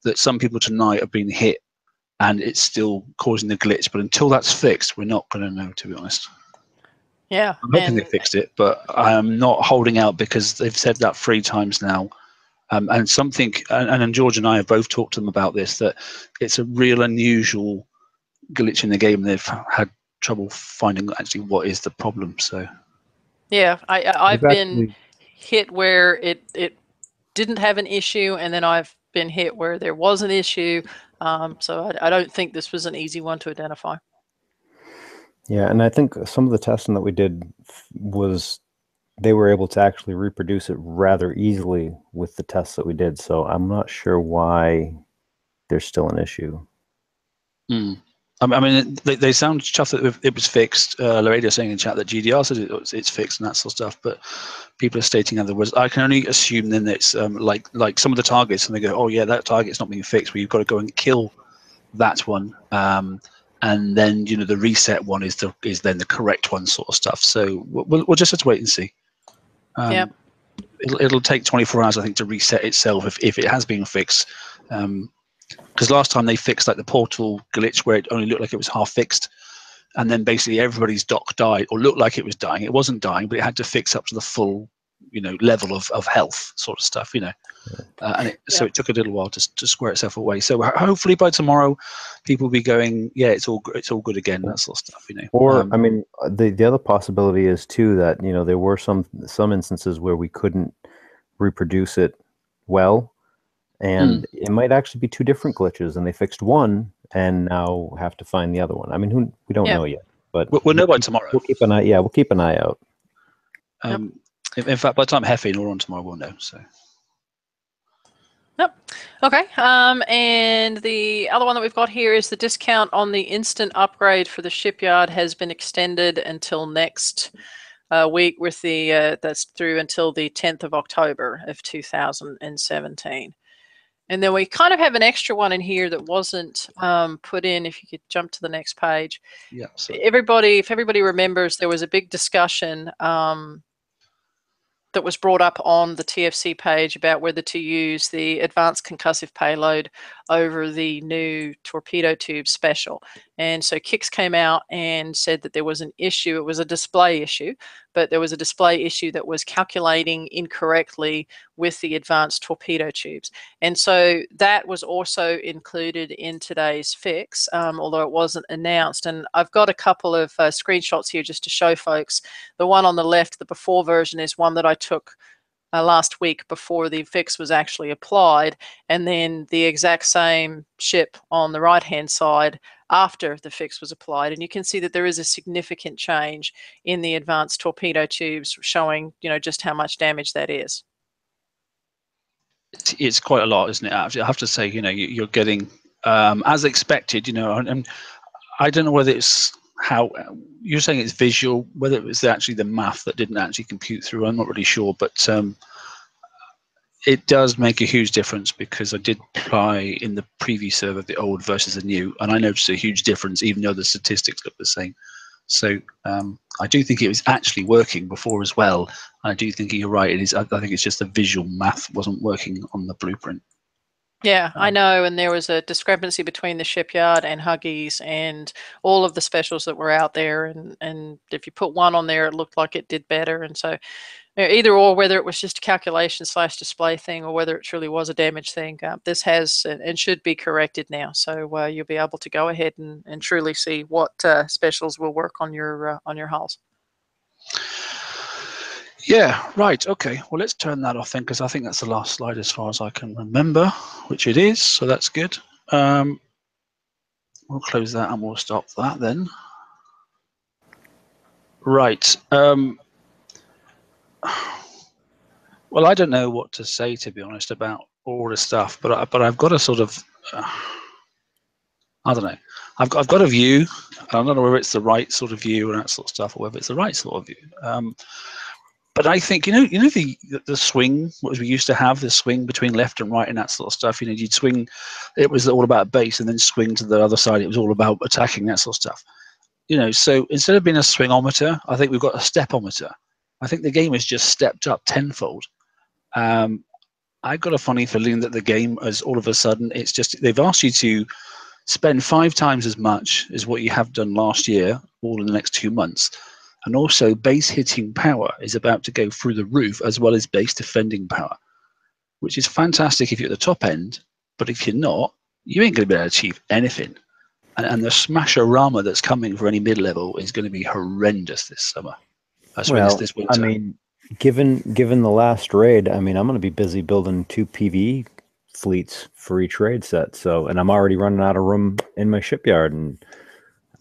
that some people tonight have been hit and it's still causing the glitch, but until that's fixed, we're not going to know, to be honest. Yeah, I'm hoping they fixed it, but I'm not holding out because they've said that 3 times now. And something, and George and I have both talked to them about this, that it's a real unusual glitch in the game. They've had trouble finding actually what is the problem. So, yeah, I've been hit where it didn't have an issue, and then I've been hit where there was an issue. So I don't think this was an easy one to identify. Yeah, and I think some of the testing that we did was they were able to actually reproduce it rather easily with the tests that we did. So I'm not sure why there's still an issue. I mean, they sound chuffed that it was fixed. Laredo saying in chat that GDR says it's fixed and that sort of stuff, but people are stating otherwise. I can only assume then that it's like some of the targets, and they go, oh yeah, that target's not being fixed, but you've got to go and kill that one. And then the reset one is then the correct one, sort of stuff. So we'll just have to wait and see. Yeah, it'll take 24 hours, I think, to reset itself if it has been fixed. Because last time they fixed like the portal glitch where it only looked like it was half fixed, and then basically everybody's dock died or looked like it was dying. It wasn't dying, but it had to fix up to the full, level of health, sort of stuff, So it took a little while to square itself away. So hopefully by tomorrow, people will be going, yeah, it's all good again, that sort of stuff, Or I mean, the other possibility is too that there were some instances where we couldn't reproduce it well, and it might actually be 2 different glitches, and they fixed one and now have to find the other one. I mean, we don't know yet, but we'll know by tomorrow. We'll keep an eye. Yeah, we'll keep an eye out. In fact, by the time Heffy and all on tomorrow, we'll know. So. Yep. Okay. And the other one that we've got here is the discount on the instant upgrade for the shipyard has been extended until next week with the that's through until the 10th of October of 2017. And then we kind of have an extra one in here that wasn't put in. If you could jump to the next page. Yeah. So. If everybody remembers, there was a big discussion that was brought up on the TFC page about whether to use the advanced concussive payload over the new torpedo tube special. And so Kix came out and said that there was an issue. It was a display issue, but there was a display issue that was calculating incorrectly with the advanced torpedo tubes. And so that was also included in today's fix, although it wasn't announced. And I've got a couple of screenshots here just to show folks. The one on the left, the before version, is one that I took last week before the fix was actually applied, and then the exact same ship on the right hand side after the fix was applied. And you can see that there is a significant change in the advanced torpedo tubes, showing just how much damage that is. It's quite a lot, isn't it? I have to say, you're getting as expected, and I don't know whether it's how you're saying it's visual, whether it was actually the math that didn't actually compute through. I'm not really sure, but it does make a huge difference, because I did apply in the preview server the old versus the new, and I noticed a huge difference, even though the statistics look the same. So I do think it was actually working before as well. And I do think you're right. It is. I think it's just the visual math wasn't working on the blueprint. Yeah, I know, and there was a discrepancy between the shipyard and Huggies and all of the specials that were out there, and if you put one on there, it looked like it did better. And so either or, whether it was just a calculation / display thing, or whether it truly was a damage thing, this has and should be corrected now. So you'll be able to go ahead and truly see what specials will work on your hulls. Yeah, right. Okay. Well, let's turn that off then, because I think that's the last slide as far as I can remember, which it is. So that's good. We'll close that and we'll stop that then. Right. Well, I don't know what to say, to be honest, about all this stuff, but I've got a sort of I don't know. I've got a view. I don't know whether it's the right sort of view and that sort of stuff, or whether it's the right sort of view. But I think the swing, what we used to have, the swing between left and right and that sort of stuff. You'd swing, it was all about base, and then swing to the other side. It was all about attacking, that sort of stuff. So instead of being a swingometer, I think we've got a stepometer. I think the game has just stepped up tenfold. I've got a funny feeling that the game has all of a sudden, it's just, they've asked you to spend 5 times as much as what you have done last year, all in the next 2 months. And also base hitting power is about to go through the roof, as well as base defending power, which is fantastic if you're at the top end. But if you're not, you ain't going to be able to achieve anything. And the smash-a-rama that's coming for any mid-level is going to be horrendous this summer. This winter. I mean, given the last raid, I mean, I'm going to be busy building 2 PvE fleets for each raid set. So, and I'm already running out of room in my shipyard. And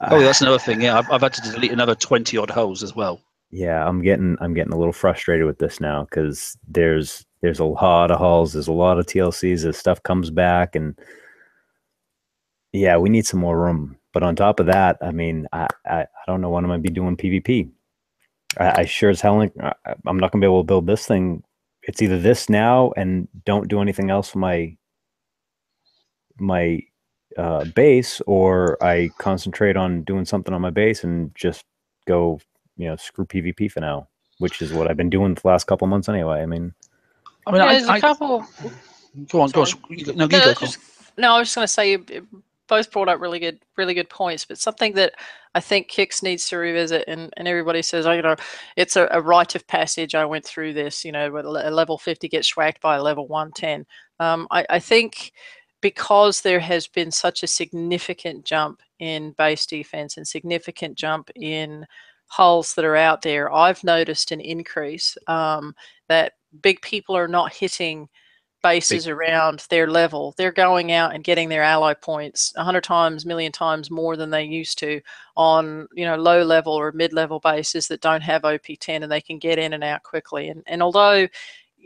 oh, that's another thing. Yeah, I've had to delete another 20 odd hulls as well. Yeah, I'm getting a little frustrated with this now, because there's a lot of hulls, there's a lot of TLCs as stuff comes back, and yeah, we need some more room. But on top of that, I mean, I don't know when I'm gonna be doing PvP. I sure as hell I'm not gonna be able to build this thing. It's either this now and don't do anything else for my base, or I concentrate on doing something on my base and just go, screw PvP for now, which is what I've been doing the last couple of months anyway. I mean, there's a couple. Go on. No, I was just going to say, you both brought up really good points, but something that I think Kix needs to revisit, and everybody says, it's a rite of passage. I went through this, a level 50 gets schwacked by a level 110. I think, because there has been such a significant jump in base defense and significant jump in hulls that are out there, I've noticed an increase that big people are not hitting bases around their level. They're going out and getting their ally points 100 times, million times more than they used to on low level or mid level bases that don't have OP10, and they can get in and out quickly. And although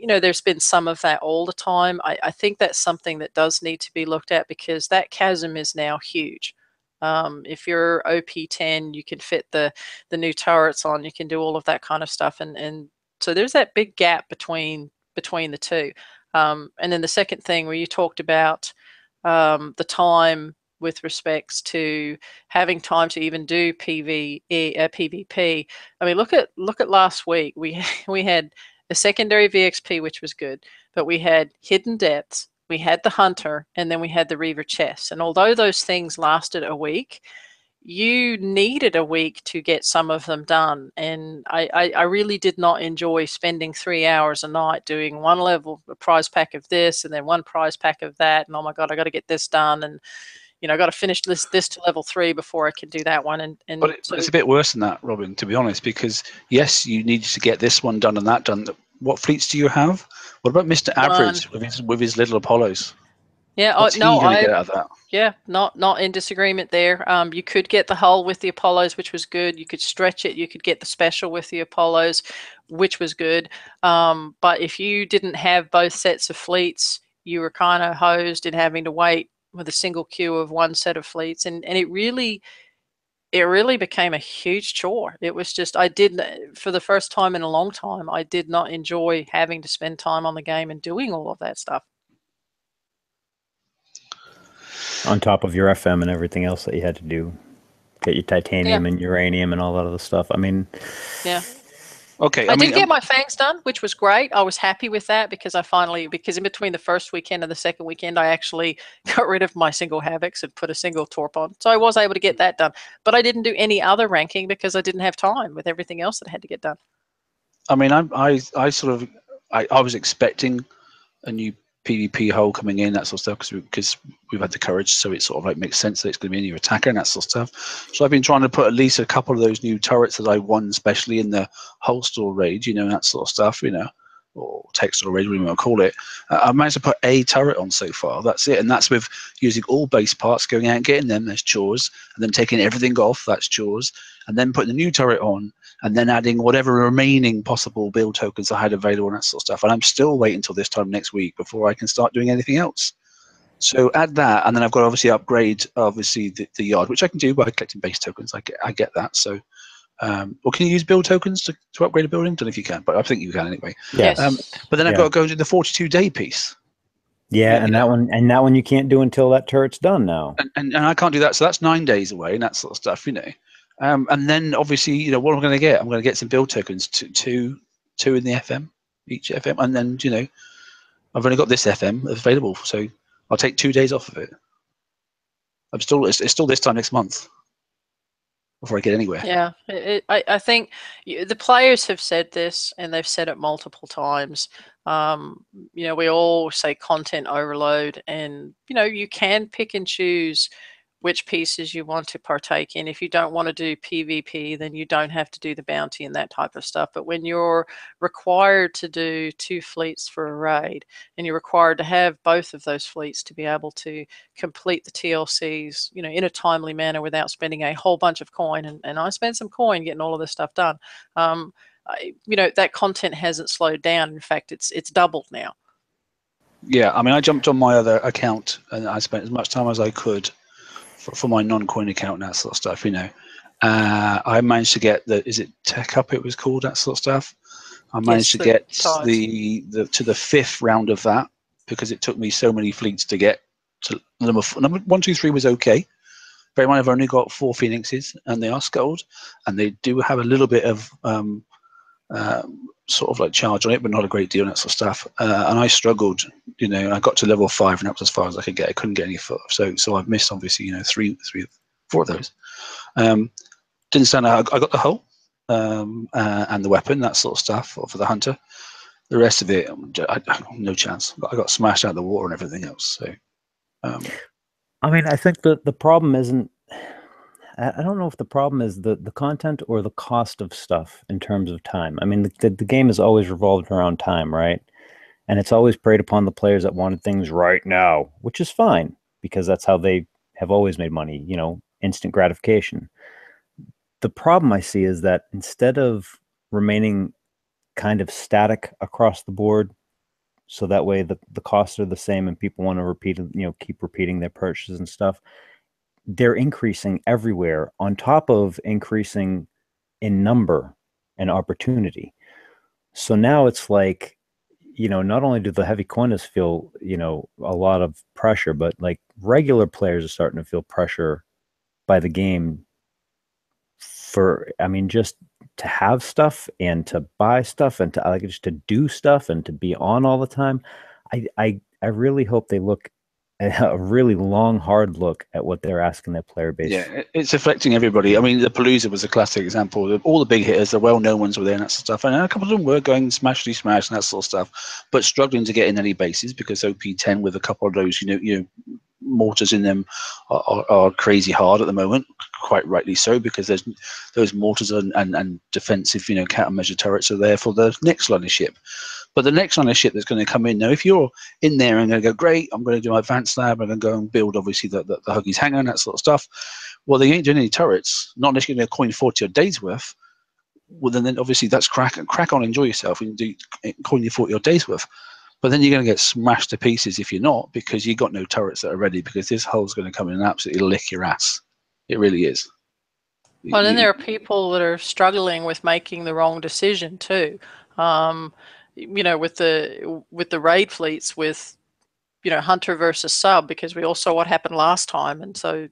you know, there's been some of that all the time. I think that's something that does need to be looked at, because that chasm is now huge. If you're OP10, you can fit the new turrets on, you can do all of that kind of stuff. And so there's that big gap between the two. And then the second thing where you talked about the time with respects to having time to even do PvP. I mean, look at last week. We had a secondary VXP, which was good, but we had hidden depths, we had the hunter, and then we had the Reaver chest. And although those things lasted a week, you needed a week to get some of them done. And I really did not enjoy spending 3 hours a night doing one level, a prize pack of this, and then one prize pack of that. And oh my God, I got to get this done. And, you know, I got to finish this to level 3 before I can do that one. But it's a bit worse than that, Robin, to be honest, because yes, you needed to get this one done and that done. What fleets do you have? What about Mr. Average with his little Apollos? Yeah, What's he going to get out of that? Yeah, not in disagreement there. You could get the hull with the Apollos, which was good. You could stretch it. You could get the special with the Apollos, which was good. But if you didn't have both sets of fleets, you were kind of hosed in having to wait with a single queue of one set of fleets, and it really became a huge chore. It was just, for the first time in a long time, I did not enjoy having to spend time on the game and doing all of that stuff. On top of your FM and everything else that you had to do, get your titanium and uranium and all that other stuff. I mean, yeah. Okay. I did get my fangs done, which was great. I was happy with that because because in between the first weekend and the second weekend, I actually got rid of my single Havocs and put a single Torp on. So I was able to get that done. But I didn't do any other ranking because I didn't have time with everything else that I had to get done. I mean, I was expecting a new PvP hull coming in, that sort of stuff, because we've had the courage, so it sort of like makes sense that it's going to be a new attacker and that sort of stuff. So I've been trying to put at least a couple of those new turrets that I won, especially in the hull store raid, you know, that sort of stuff, you know, or textile raid, whatever you want to call it. I've managed to put a turret on so far. That's it, and that's with using all base parts, going out and getting them. There's chores, and then taking everything off. That's chores, and then putting the new turret on, and then adding whatever remaining possible build tokens I had available and that sort of stuff. And I'm still waiting until this time next week before I can start doing anything else. So add that, and then I've got to obviously upgrade the yard, which I can do by collecting base tokens. I get that. So. Or can you use build tokens to upgrade a building? Don't know if you can, but I think you can anyway. Yes. But then I've got to go into the 42-day piece. Yeah, and that one you can't do until that turret's done now. And I can't do that, so that's 9 days away and that sort of stuff, you know. And then obviously, you know, what I'm going to get? I'm going to get some build tokens, two in the FM, each FM, and then, you know, I've only got this FM available, so I'll take 2 days off of it. It's still this time next month before I get anywhere. Yeah, I think the players have said this, and they've said it multiple times. You know, we all say content overload, and, you know, you can pick and choose which pieces you want to partake in. If you don't want to do PvP, then you don't have to do the bounty and that type of stuff. But when you're required to do 2 fleets for a raid, and you're required to have both of those fleets to be able to complete the TLCs, you know, in a timely manner without spending a whole bunch of coin, and I spent some coin getting all of this stuff done, you know, that content hasn't slowed down. In fact, it's doubled now. Yeah, I mean, I jumped on my other account and I spent as much time as I could for my non-coin account and that sort of stuff, you know. I managed to get is it Tech Up it was called, that sort of stuff. I managed to get to the 5th round of that because it took me so many fleets to get to number 1, 2, 3 was okay. Bear in mind, I've only got 4 Phoenixes and they are sculled, and they do have a little bit of sort of like charge on it, but not a great deal and that sort of stuff. And I struggled, you know. I got to level 5 and that was as far as I could get. I couldn't get any further. So I've missed obviously, you know, 4 of those. Didn't stand out. I got the hull and the weapon, that sort of stuff for the hunter. The rest of it, no chance. I got smashed out of the water and everything else. So, I mean, I think the problem isn't. I don't know if the problem is the content or the cost of stuff in terms of time. I mean, the game has always revolved around time, right? And it's always preyed upon the players that wanted things right now, which is fine because that's how they have always made money, you know, instant gratification. The problem I see is that instead of remaining kind of static across the board so that way the costs are the same and people want to repeat, keep repeating their purchases and stuff. They're increasing everywhere on top of increasing in number and opportunity. So now it's like, not only do the heavy coiners feel, a lot of pressure, but like regular players are starting to feel pressure by the game just to have stuff and to buy stuff and to just to do stuff and to be on all the time. I really hope they look a really long, hard look at what they're asking their player base. Yeah, it's affecting everybody. I mean, the Palooza was a classic example. All the big hitters, the well-known ones were there and that sort of stuff. And a couple of them were going smash and that sort of stuff, but struggling to get in any bases because OP10 with a couple of those, mortars in them are crazy hard at the moment, quite rightly so, because there's those mortars and defensive, countermeasure turrets are there for the next line of ship. But the next line of ship that's going to come in now, if you're in there and going to go, great, I'm going to do my advanced lab, I'm going to go and build, obviously, the Huggies hangar and that sort of stuff. Well, they ain't doing any turrets, not unless you're going to coin 40 odd days worth. Well, then obviously that's crack on, enjoy yourself, and do coin your 40 odd days worth. But then you're going to get smashed to pieces if you're not, because you've got no turrets that are ready, because this hull's going to come in and absolutely lick your ass. It really is. Well, then there are people that are struggling with making the wrong decision too. With the raid fleets, with hunter versus sub, because we all saw what happened last time, and so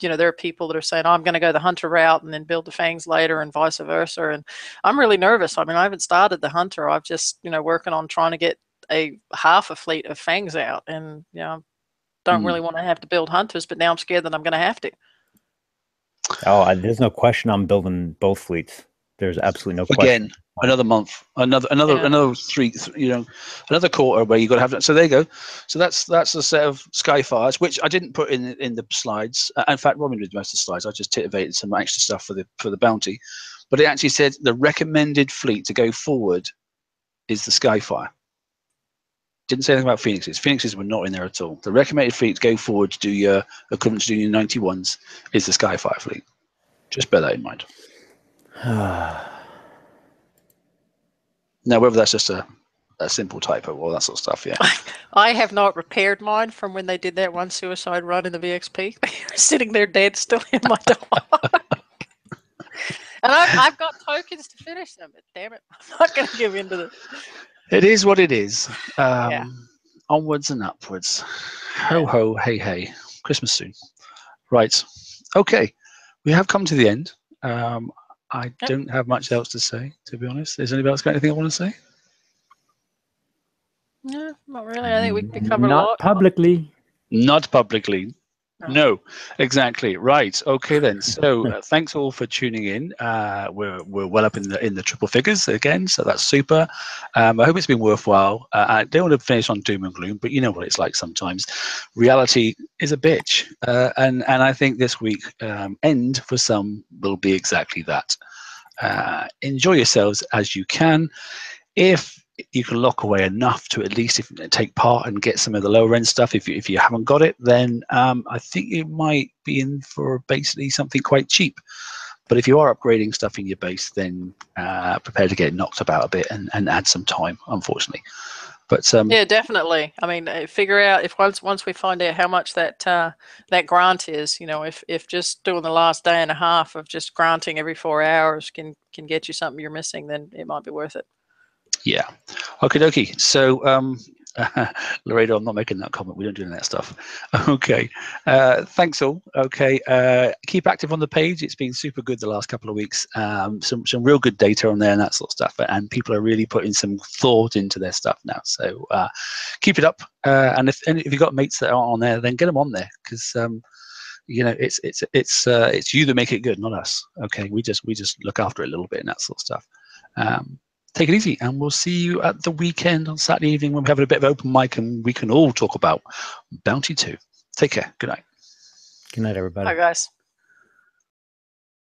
there are people that are saying, I'm going to go the hunter route and then build the fangs later, and vice versa. And I'm really nervous. I mean, I haven't started the hunter. I've just working on trying to get half a fleet of fangs out, and don't really want to have to build hunters, but now I'm scared that I'm going to have to. Oh, there's no question I'm building both fleets. There's absolutely no question. Again, another month, another 3, another quarter where you got to have that. So there you go. So that's a set of Skyfires, which I didn't put in the slides. In fact, Robin did most of the slides. I just titivated some extra stuff for the bounty, but it actually said the recommended fleet to go forward is the Skyfire. Didn't say anything about Phoenixes. Phoenixes were not in there at all. The recommended fleet to go forward to do your equivalent to do your 91s is the Skyfire fleet. Just bear that in mind. Now, whether that's just a simple typo or that sort of stuff, yeah. I have not repaired mine from when they did that one suicide run in the VXP. They were sitting there dead still in my dog. And I've got tokens to finish them, but damn it, I'm not going to give in to this. It is what it is. Onwards and upwards. Ho, ho, hey, hey. Christmas soon. Right. Okay. We have come to the end. I don't have much else to say, to be honest. Is anybody else got anything I want to say? No, not really. I think we covered a lot. Not publicly. Not publicly. No, exactly. Right. Okay then. So thanks all for tuning in. We're well up in the triple figures again, so that's super. I hope it's been worthwhile. I don't want to finish on doom and gloom, but you know what it's like sometimes. Reality is a bitch, and I think this week end for some will be exactly that. Enjoy yourselves as you can. If you can lock away enough to at least take part and get some of the lower end stuff. If you haven't got it, then I think you might be in for basically something quite cheap. But if you are upgrading stuff in your base, then prepare to get knocked about a bit and add some time, unfortunately. But yeah, definitely. I mean, figure out if once we find out how much that grant is, if just doing the last day and a half of just granting every 4 hours can get you something you're missing, then it might be worth it. Yeah. Okie dokie. So, Laredo, I'm not making that comment. We don't do any of that stuff. Okay. Thanks all. Okay. Keep active on the page. It's been super good the last couple of weeks. Some real good data on there and that sort of stuff. And people are really putting some thought into their stuff now. So keep it up. And if you've got mates that aren't on there, then get them on there, because it's you that make it good, not us. Okay. We just look after it a little bit and that sort of stuff. Take it easy, and we'll see you at the weekend on Saturday evening when we're having a bit of open mic and we can all talk about Bounty 2. Take care. Good night. Good night, everybody. Bye, guys.